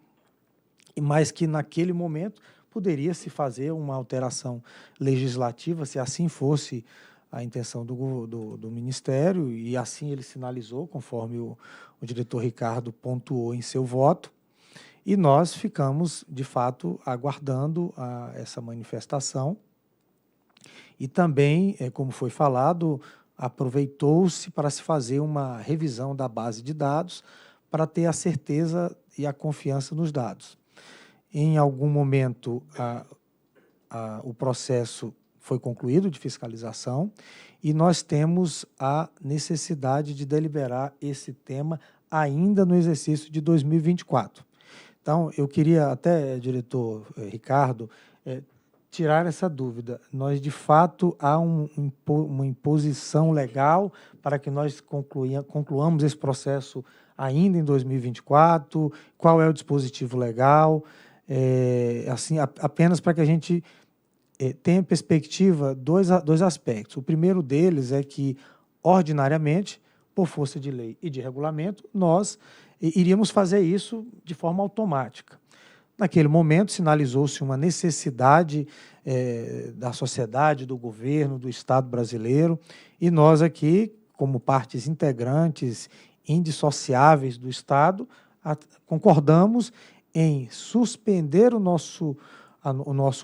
mas que, naquele momento, poderia-se fazer uma alteração legislativa, se assim fosse a intenção do Ministério, e assim ele sinalizou, conforme o diretor Ricardo pontuou em seu voto, e nós ficamos, de fato, aguardando essa manifestação. E também, como foi falado, aproveitou-se para se fazer uma revisão da base de dados para ter a certeza e a confiança nos dados. Em algum momento, o processo foi concluído de fiscalização e nós temos a necessidade de deliberar esse tema ainda no exercício de 2024. Então, eu queria até, diretor Ricardo, tirar essa dúvida. Nós, de fato, há uma imposição legal para que nós concluamos esse processo ainda em 2024? Qual é o dispositivo legal? Assim, apenas para que a gente tenha perspectiva, dois aspectos. O primeiro deles é que, ordinariamente, por força de lei e de regulamento, nós iríamos fazer isso de forma automática. Naquele momento, sinalizou-se uma necessidade da sociedade, do governo, do Estado brasileiro, e nós aqui, como partes integrantes, indissociáveis do Estado, concordamos em suspender o nosso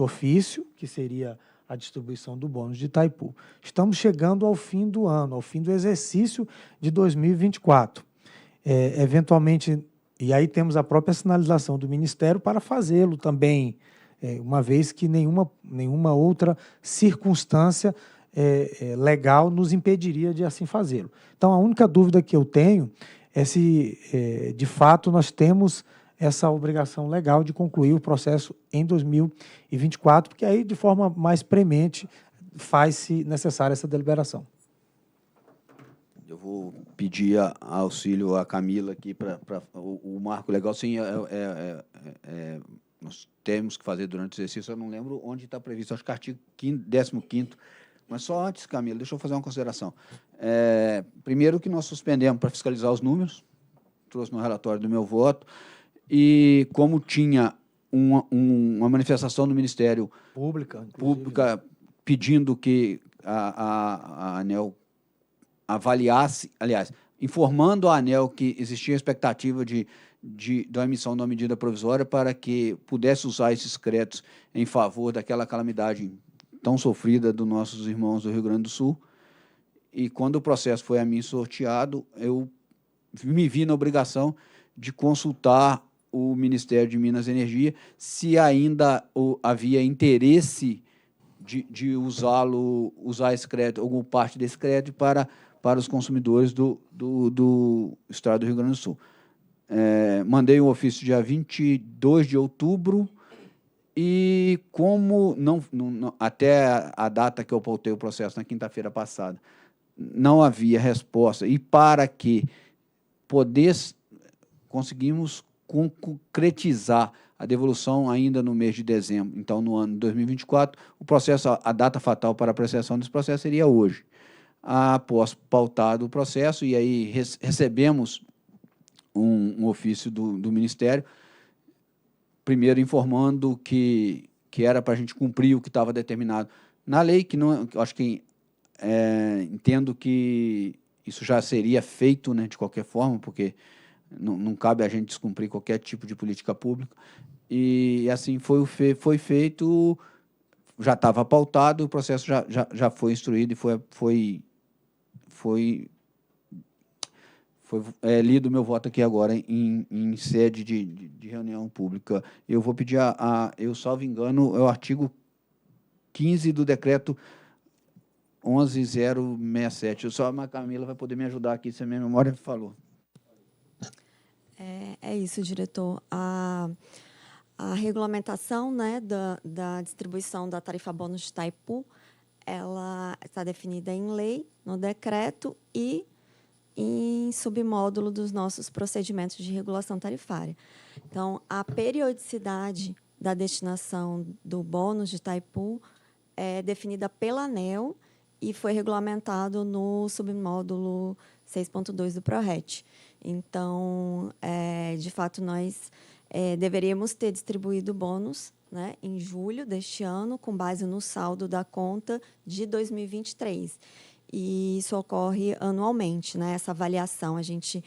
ofício, que seria a distribuição do bônus de Itaipu. Estamos chegando ao fim do ano, ao fim do exercício de 2024. Eventualmente, e aí temos a própria sinalização do Ministério para fazê-lo também, uma vez que nenhuma outra circunstância legal nos impediria de assim fazê-lo. Então, a única dúvida que eu tenho é se, de fato, nós temos essa obrigação legal de concluir o processo em 2024, porque aí, de forma mais premente, faz-se necessária essa deliberação. Eu vou pedir auxílio à Camila aqui para o marco legal. Sim, nós temos que fazer durante o exercício, eu não lembro onde está previsto, acho que artigo 15º, mas só antes, Camila, deixa eu fazer uma consideração. Primeiro que nós suspendemos para fiscalizar os números, trouxe no relatório do meu voto, e como tinha uma manifestação do Ministério Pública pedindo que a ANEEL avaliasse, aliás, informando a ANEEL que existia a expectativa da emissão de uma medida provisória para que pudesse usar esses créditos em favor daquela calamidade tão sofrida dos nossos irmãos do Rio Grande do Sul. E quando o processo foi a mim sorteado, eu me vi na obrigação de consultar o Ministério de Minas e Energia se ainda havia interesse de usar esse crédito, alguma parte desse crédito para os consumidores do Estado do Rio Grande do Sul. Mandei um ofício dia 22 de outubro e como até a data que eu pautei o processo, na quinta-feira passada, não havia resposta, e para que conseguimos concretizar a devolução ainda no mês de dezembro, então no ano de 2024, o processo, a data fatal para a apreciação desse processo seria hoje. Após pautado o processo, e aí recebemos um ofício do Ministério, primeiro informando que era para a gente cumprir o que estava determinado na lei, que não, acho que entendo que isso já seria feito, né, de qualquer forma, porque não cabe a gente descumprir qualquer tipo de política pública, e assim foi feito, já estava pautado, o processo já foi instruído e foi lido o meu voto aqui agora em sede de reunião pública. Eu vou pedir eu salvo engano, é o artigo 15 do decreto 11.067. Só a Camila vai poder me ajudar aqui, se a minha memória falou. É isso, diretor. A regulamentação, né, da distribuição da tarifa bônus de Itaipu, ela está definida em lei, no decreto e em submódulo dos nossos procedimentos de regulação tarifária. Então, a periodicidade da destinação do bônus de Itaipu é definida pela ANEEL e foi regulamentado no submódulo 6.2 do PRORET. Então, de fato, nós deveríamos ter distribuído bônus, né, em julho deste ano, com base no saldo da conta de 2023. E isso ocorre anualmente, né, essa avaliação. A gente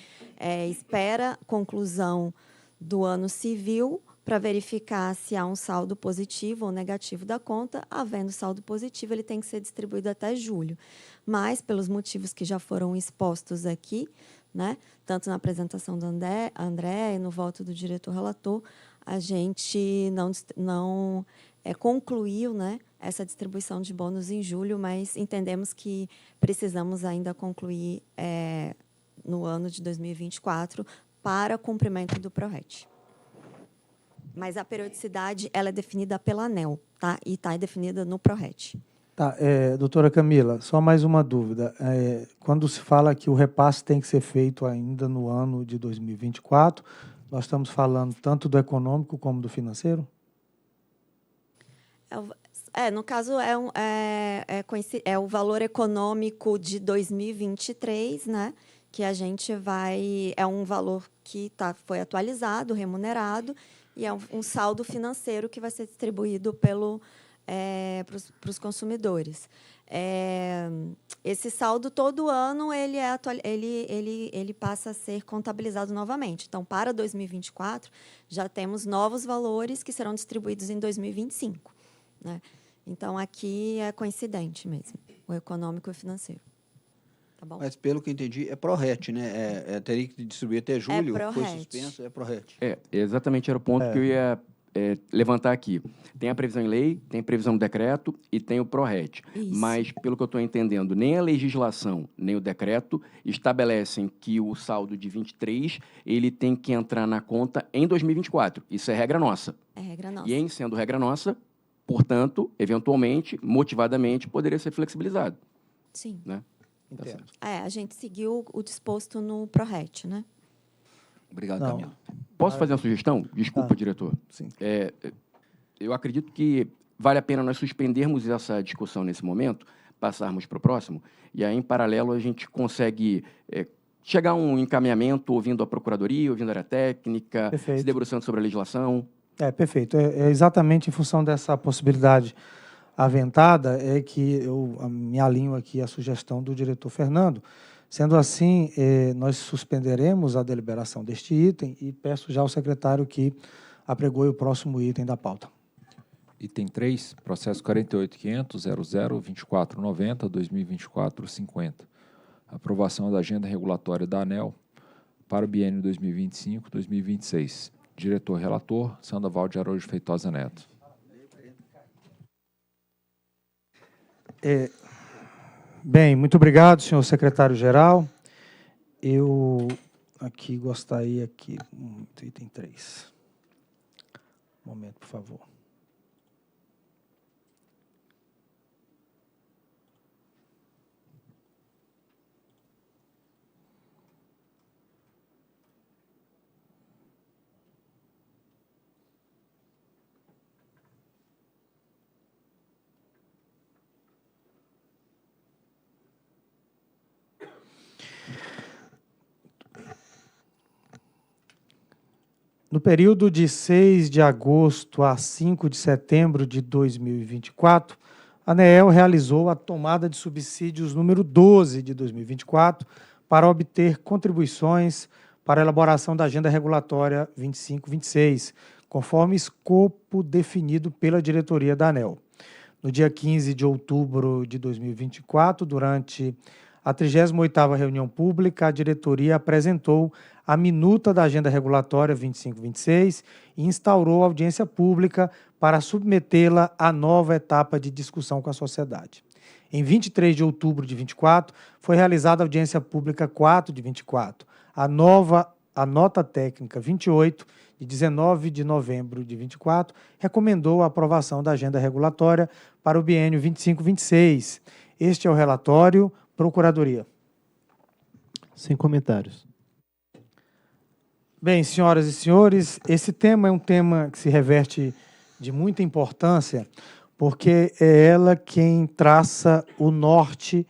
espera a conclusão do ano civil para verificar se há um saldo positivo ou negativo da conta. Havendo saldo positivo, ele tem que ser distribuído até julho. Mas, pelos motivos que já foram expostos aqui, né, tanto na apresentação do André e no voto do diretor relator, a gente não concluiu, né, essa distribuição de bônus em julho, mas entendemos que precisamos ainda concluir no ano de 2024 para cumprimento do PRORET. Mas a periodicidade ela é definida pela ANEEL, tá? E está definida no PRORET. Tá, doutora Camila, só mais uma dúvida. Quando se fala que o repasse tem que ser feito ainda no ano de 2024, nós estamos falando tanto do econômico como do financeiro? No caso, é o valor econômico de 2023, né? Que a gente vai... É um valor que foi atualizado, remunerado, e é um saldo financeiro que vai ser distribuído para os consumidores. Esse saldo, todo ano, ele passa a ser contabilizado novamente. Então, para 2024, já temos novos valores que serão distribuídos em 2025. Né? Então, aqui é coincidente mesmo, o econômico e o financeiro. Tá bom? Mas, pelo que eu entendi, é PRORET, né? Teria que distribuir até julho, foi suspenso, é PRORET. Exatamente, era o ponto que eu ia levantar aqui. Tem a previsão em lei, tem a previsão no decreto e tem o PRORET. Isso. Mas, pelo que eu estou entendendo, nem a legislação, nem o decreto estabelecem que o saldo de 23 ele tem que entrar na conta em 2024. Isso é regra nossa. É regra nossa. E em sendo regra nossa, portanto, eventualmente, motivadamente, poderia ser flexibilizado. Sim. Né? Entendo. A gente seguiu o disposto no PRORET, né? Obrigado, Não. Camila. Posso fazer uma sugestão? Desculpa, diretor. Sim. Eu acredito que vale a pena nós suspendermos essa discussão nesse momento, passarmos para o próximo, e aí, em paralelo, a gente consegue chegar a um encaminhamento ouvindo a Procuradoria, ouvindo a área técnica, Perfeito. se debruçando sobre a legislação. Perfeito. É exatamente em função dessa possibilidade aventada que eu me alinho aqui à sugestão do diretor Fernando. Sendo assim, nós suspenderemos a deliberação deste item e peço já ao secretário que apregoe o próximo item da pauta. Item 3, processo 48.500.00.2490.2024.50. Aprovação da agenda regulatória da ANEEL para o biênio 2025-2026. Diretor-relator, Sandoval de Araújo Feitosa Neto. Bem, muito obrigado, senhor secretário-geral. Eu aqui gostaria item 3. Um momento, por favor. No período de 6 de agosto a 5 de setembro de 2024, a ANEEL realizou a tomada de subsídios número 12 de 2024 para obter contribuições para a elaboração da Agenda Regulatória 2526, conforme escopo definido pela diretoria da ANEEL. No dia 15 de outubro de 2024, durante a 38ª reunião pública, a diretoria apresentou a minuta da Agenda Regulatória 2526 e instaurou audiência pública para submetê-la à nova etapa de discussão com a sociedade. Em 23 de outubro de 24, foi realizada a audiência pública 4 de 24. A nota técnica 28, de 19 de novembro de 24, recomendou a aprovação da Agenda Regulatória para o biênio 25-26. Este é o relatório. Procuradoria. Sem comentários. Bem, senhoras e senhores, esse tema é um tema que se reveste de muita importância, porque é ela quem traça o norte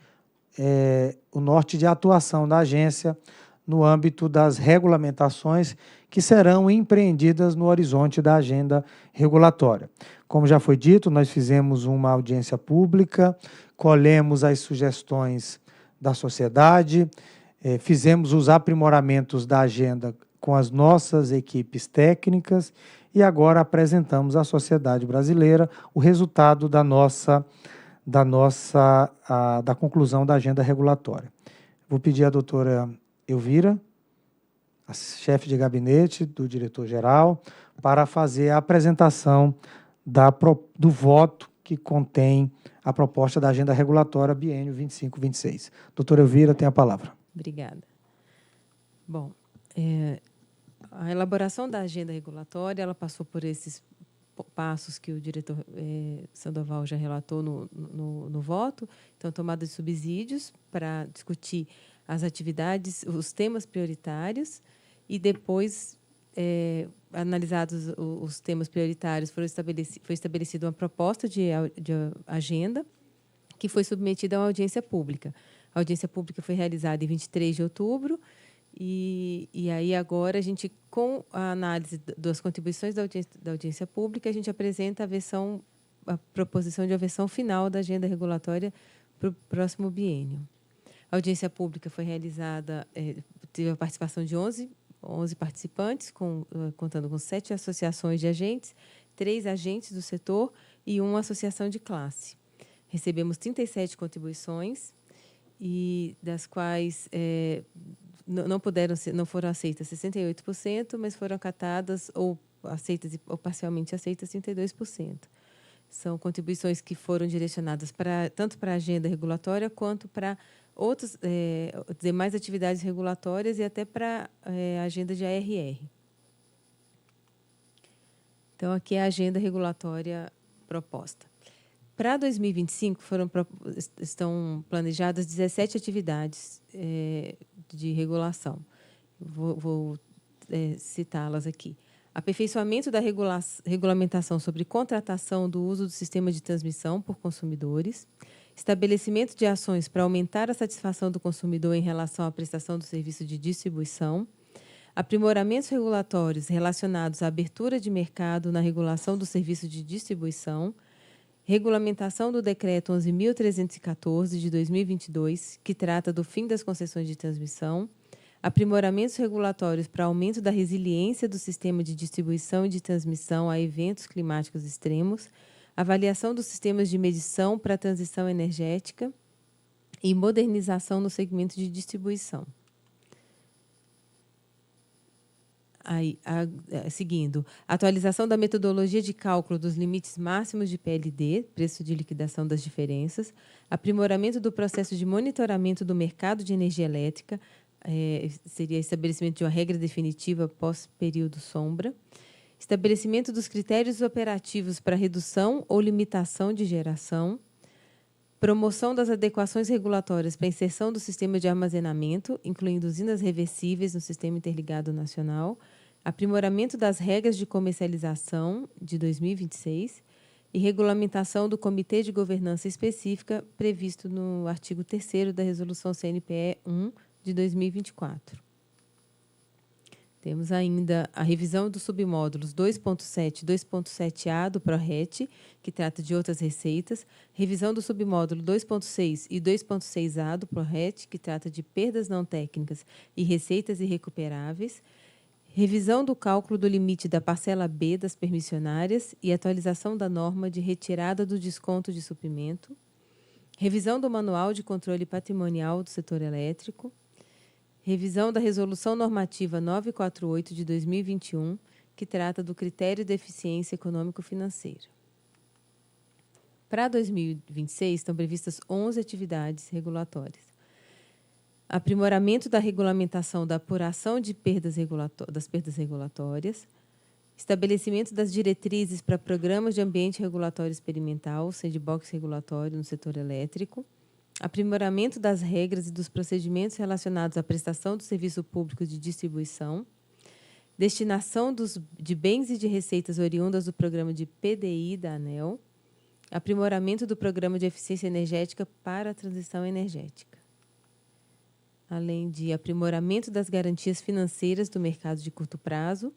de atuação da agência no âmbito das regulamentações que serão empreendidas no horizonte da agenda regulatória. Como já foi dito, nós fizemos uma audiência pública, colhemos as sugestões da sociedade, fizemos os aprimoramentos da agenda com as nossas equipes técnicas e agora apresentamos à sociedade brasileira o resultado da conclusão da agenda regulatória. Vou pedir à doutora Elvira, a chefe de gabinete do diretor-geral, para fazer a apresentação do voto que contém a proposta da agenda regulatória biênio 25-26. Doutora Elvira, tem a palavra. Obrigada. Bom, a elaboração da agenda regulatória, ela passou por esses passos que o diretor Sandoval já relatou no voto. Então, tomada de subsídios para discutir as atividades, os temas prioritários, e depois, analisados os temas prioritários, foi estabelecida uma proposta de agenda que foi submetida a uma audiência pública. A audiência pública foi realizada em 23 de outubro, e aí agora a gente, com a análise das contribuições da audiência pública, a gente apresenta a proposição de uma versão final da agenda regulatória para o próximo biênio. A audiência pública foi realizada, teve a participação de 11 participantes, contando com 7 associações de agentes, 3 agentes do setor e 1 associação de classe. Recebemos 37 contribuições, e das quais não foram aceitas 68%, mas foram acatadas ou parcialmente aceitas 32%. São contribuições que foram direcionadas tanto para a agenda regulatória quanto para outras demais atividades regulatórias e até para a agenda de ARR. Então, aqui é a agenda regulatória proposta. Para 2025, estão planejadas 17 atividades de regulação. Vou citá-las aqui. Aperfeiçoamento da regulamentação sobre contratação do uso do sistema de transmissão por consumidores, estabelecimento de ações para aumentar a satisfação do consumidor em relação à prestação do serviço de distribuição, aprimoramentos regulatórios relacionados à abertura de mercado na regulação do serviço de distribuição, regulamentação do Decreto 11.314, de 2022, que trata do fim das concessões de transmissão, aprimoramentos regulatórios para aumento da resiliência do sistema de distribuição e de transmissão a eventos climáticos extremos, avaliação dos sistemas de medição para a transição energética e modernização no segmento de distribuição. Seguindo, atualização da metodologia de cálculo dos limites máximos de PLD, preço de liquidação das diferenças, aprimoramento do processo de monitoramento do mercado de energia elétrica, seria estabelecimento de uma regra definitiva pós-período sombra, estabelecimento dos critérios operativos para redução ou limitação de geração, promoção das adequações regulatórias para a inserção do sistema de armazenamento, incluindo usinas reversíveis no Sistema Interligado Nacional, aprimoramento das regras de comercialização de 2026 e regulamentação do Comitê de Governança Específica previsto no artigo 3º da Resolução CNPE 1 de 2024. Temos ainda a revisão dos submódulos 2.7 e 2.7A do PRORET, que trata de outras receitas, revisão do submódulo 2.6 e 2.6A do PRORET, que trata de perdas não técnicas e receitas irrecuperáveis, revisão do cálculo do limite da parcela B das permissionárias e atualização da norma de retirada do desconto de suprimento, revisão do Manual de Controle Patrimonial do Setor Elétrico, revisão da Resolução Normativa 948 de 2021, que trata do critério de eficiência econômico-financeira. Para 2026, estão previstas 11 atividades regulatórias. Aprimoramento da regulamentação da apuração de das perdas regulatórias, estabelecimento das diretrizes para programas de ambiente regulatório experimental, sandbox regulatório no setor elétrico, aprimoramento das regras e dos procedimentos relacionados à prestação do serviço público de distribuição, destinação de bens e de receitas oriundas do programa de PDI da ANEEL, aprimoramento do programa de eficiência energética para a transição energética, além de aprimoramento das garantias financeiras do mercado de curto prazo,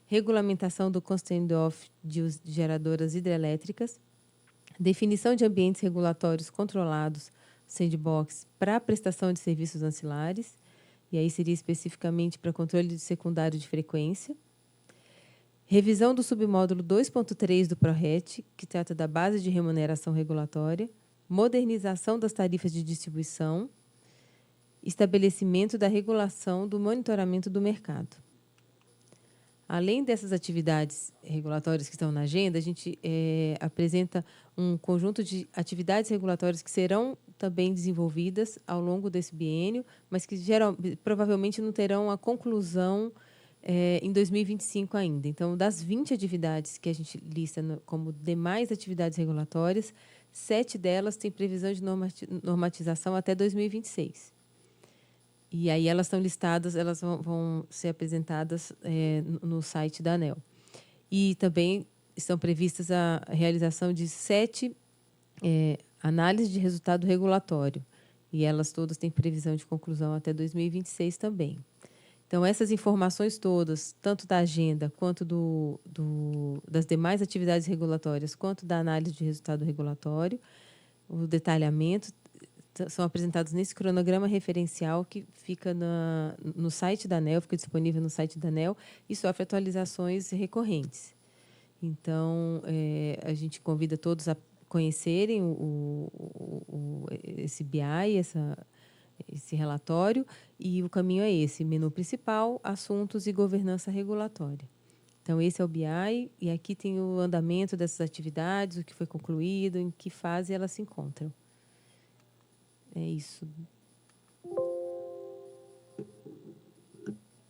regulamentação do constraint-off de geradoras hidrelétricas, definição de ambientes regulatórios controlados, sandbox, para a prestação de serviços ancilares, e aí seria especificamente para controle de secundário de frequência, revisão do submódulo 2.3 do PRORET, que trata da base de remuneração regulatória, modernização das tarifas de distribuição, estabelecimento da regulação do monitoramento do mercado. Além dessas atividades regulatórias que estão na agenda, a gente apresenta um conjunto de atividades regulatórias que serão também desenvolvidas ao longo desse biênio, mas que provavelmente não terão a conclusão em 2025 ainda. Então, das 20 atividades que a gente lista como demais atividades regulatórias, 7 delas têm previsão de normatização até 2026. E aí elas estão listadas, elas vão ser apresentadas no site da ANEEL. E também estão previstas a realização de 7 análises de resultado regulatório. E elas todas têm previsão de conclusão até 2026 também. Então, essas informações todas, tanto da agenda, quanto das demais atividades regulatórias, quanto da análise de resultado regulatório, o detalhamento, são apresentados nesse cronograma referencial que fica no site da ANEEL, fica disponível no site da ANEEL e sofre atualizações recorrentes. Então, a gente convida todos a conhecerem esse BI, esse relatório, e o caminho é esse: menu principal, assuntos e governança regulatória. Então, esse é o BI, e aqui tem o andamento dessas atividades, o que foi concluído, em que fase elas se encontram. É isso. Vou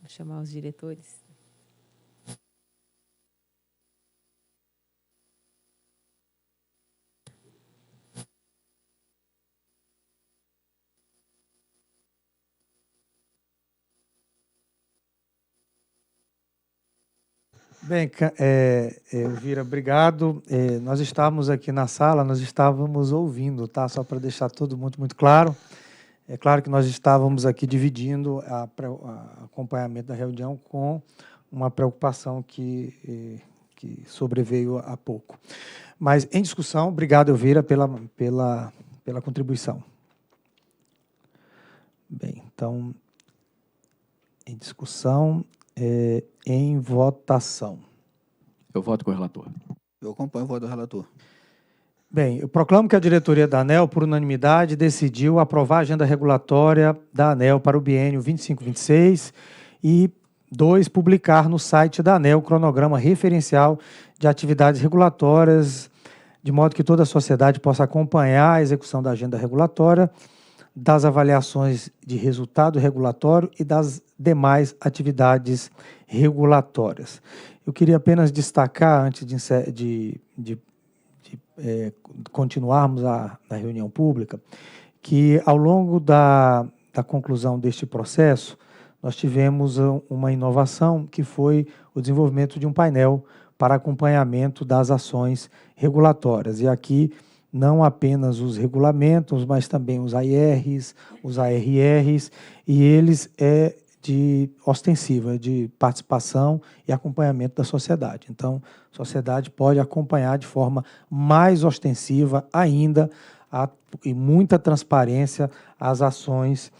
chamar os diretores. Bem, Elvira, obrigado. Nós estávamos aqui na sala, nós estávamos ouvindo, tá? Só para deixar tudo muito claro. É claro que nós estávamos aqui dividindo o acompanhamento da reunião com uma preocupação que sobreveio há pouco. Mas, em discussão, obrigado, Elvira, pela contribuição. Bem, então, em discussão... em votação. Eu voto com o relator. Eu acompanho o voto do relator. Bem, eu proclamo que a diretoria da ANEEL, por unanimidade, decidiu aprovar a agenda regulatória da ANEEL para o biênio 25-26 e 2, publicar no site da ANEEL o cronograma referencial de atividades regulatórias, de modo que toda a sociedade possa acompanhar a execução da agenda regulatória, das avaliações de resultado regulatório e das demais atividades regulatórias. Eu queria apenas destacar, antes de continuarmos a reunião pública, que ao longo da conclusão deste processo, nós tivemos uma inovação, que foi o desenvolvimento de um painel para acompanhamento das ações regulatórias. E aqui, não apenas os regulamentos, mas também os AIRs, os ARRs, e eles de ostensiva, de participação e acompanhamento da sociedade. Então, a sociedade pode acompanhar de forma mais ostensiva ainda e muita transparência as ações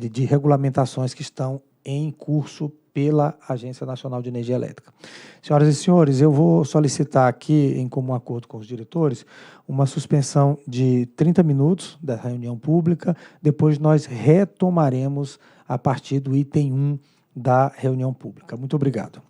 de regulamentações que estão em curso pela Agência Nacional de Energia Elétrica. Senhoras e senhores, eu vou solicitar aqui, em comum acordo com os diretores, uma suspensão de 30 minutos da reunião pública, depois nós retomaremos a partir do item 1 da reunião pública. Muito obrigado.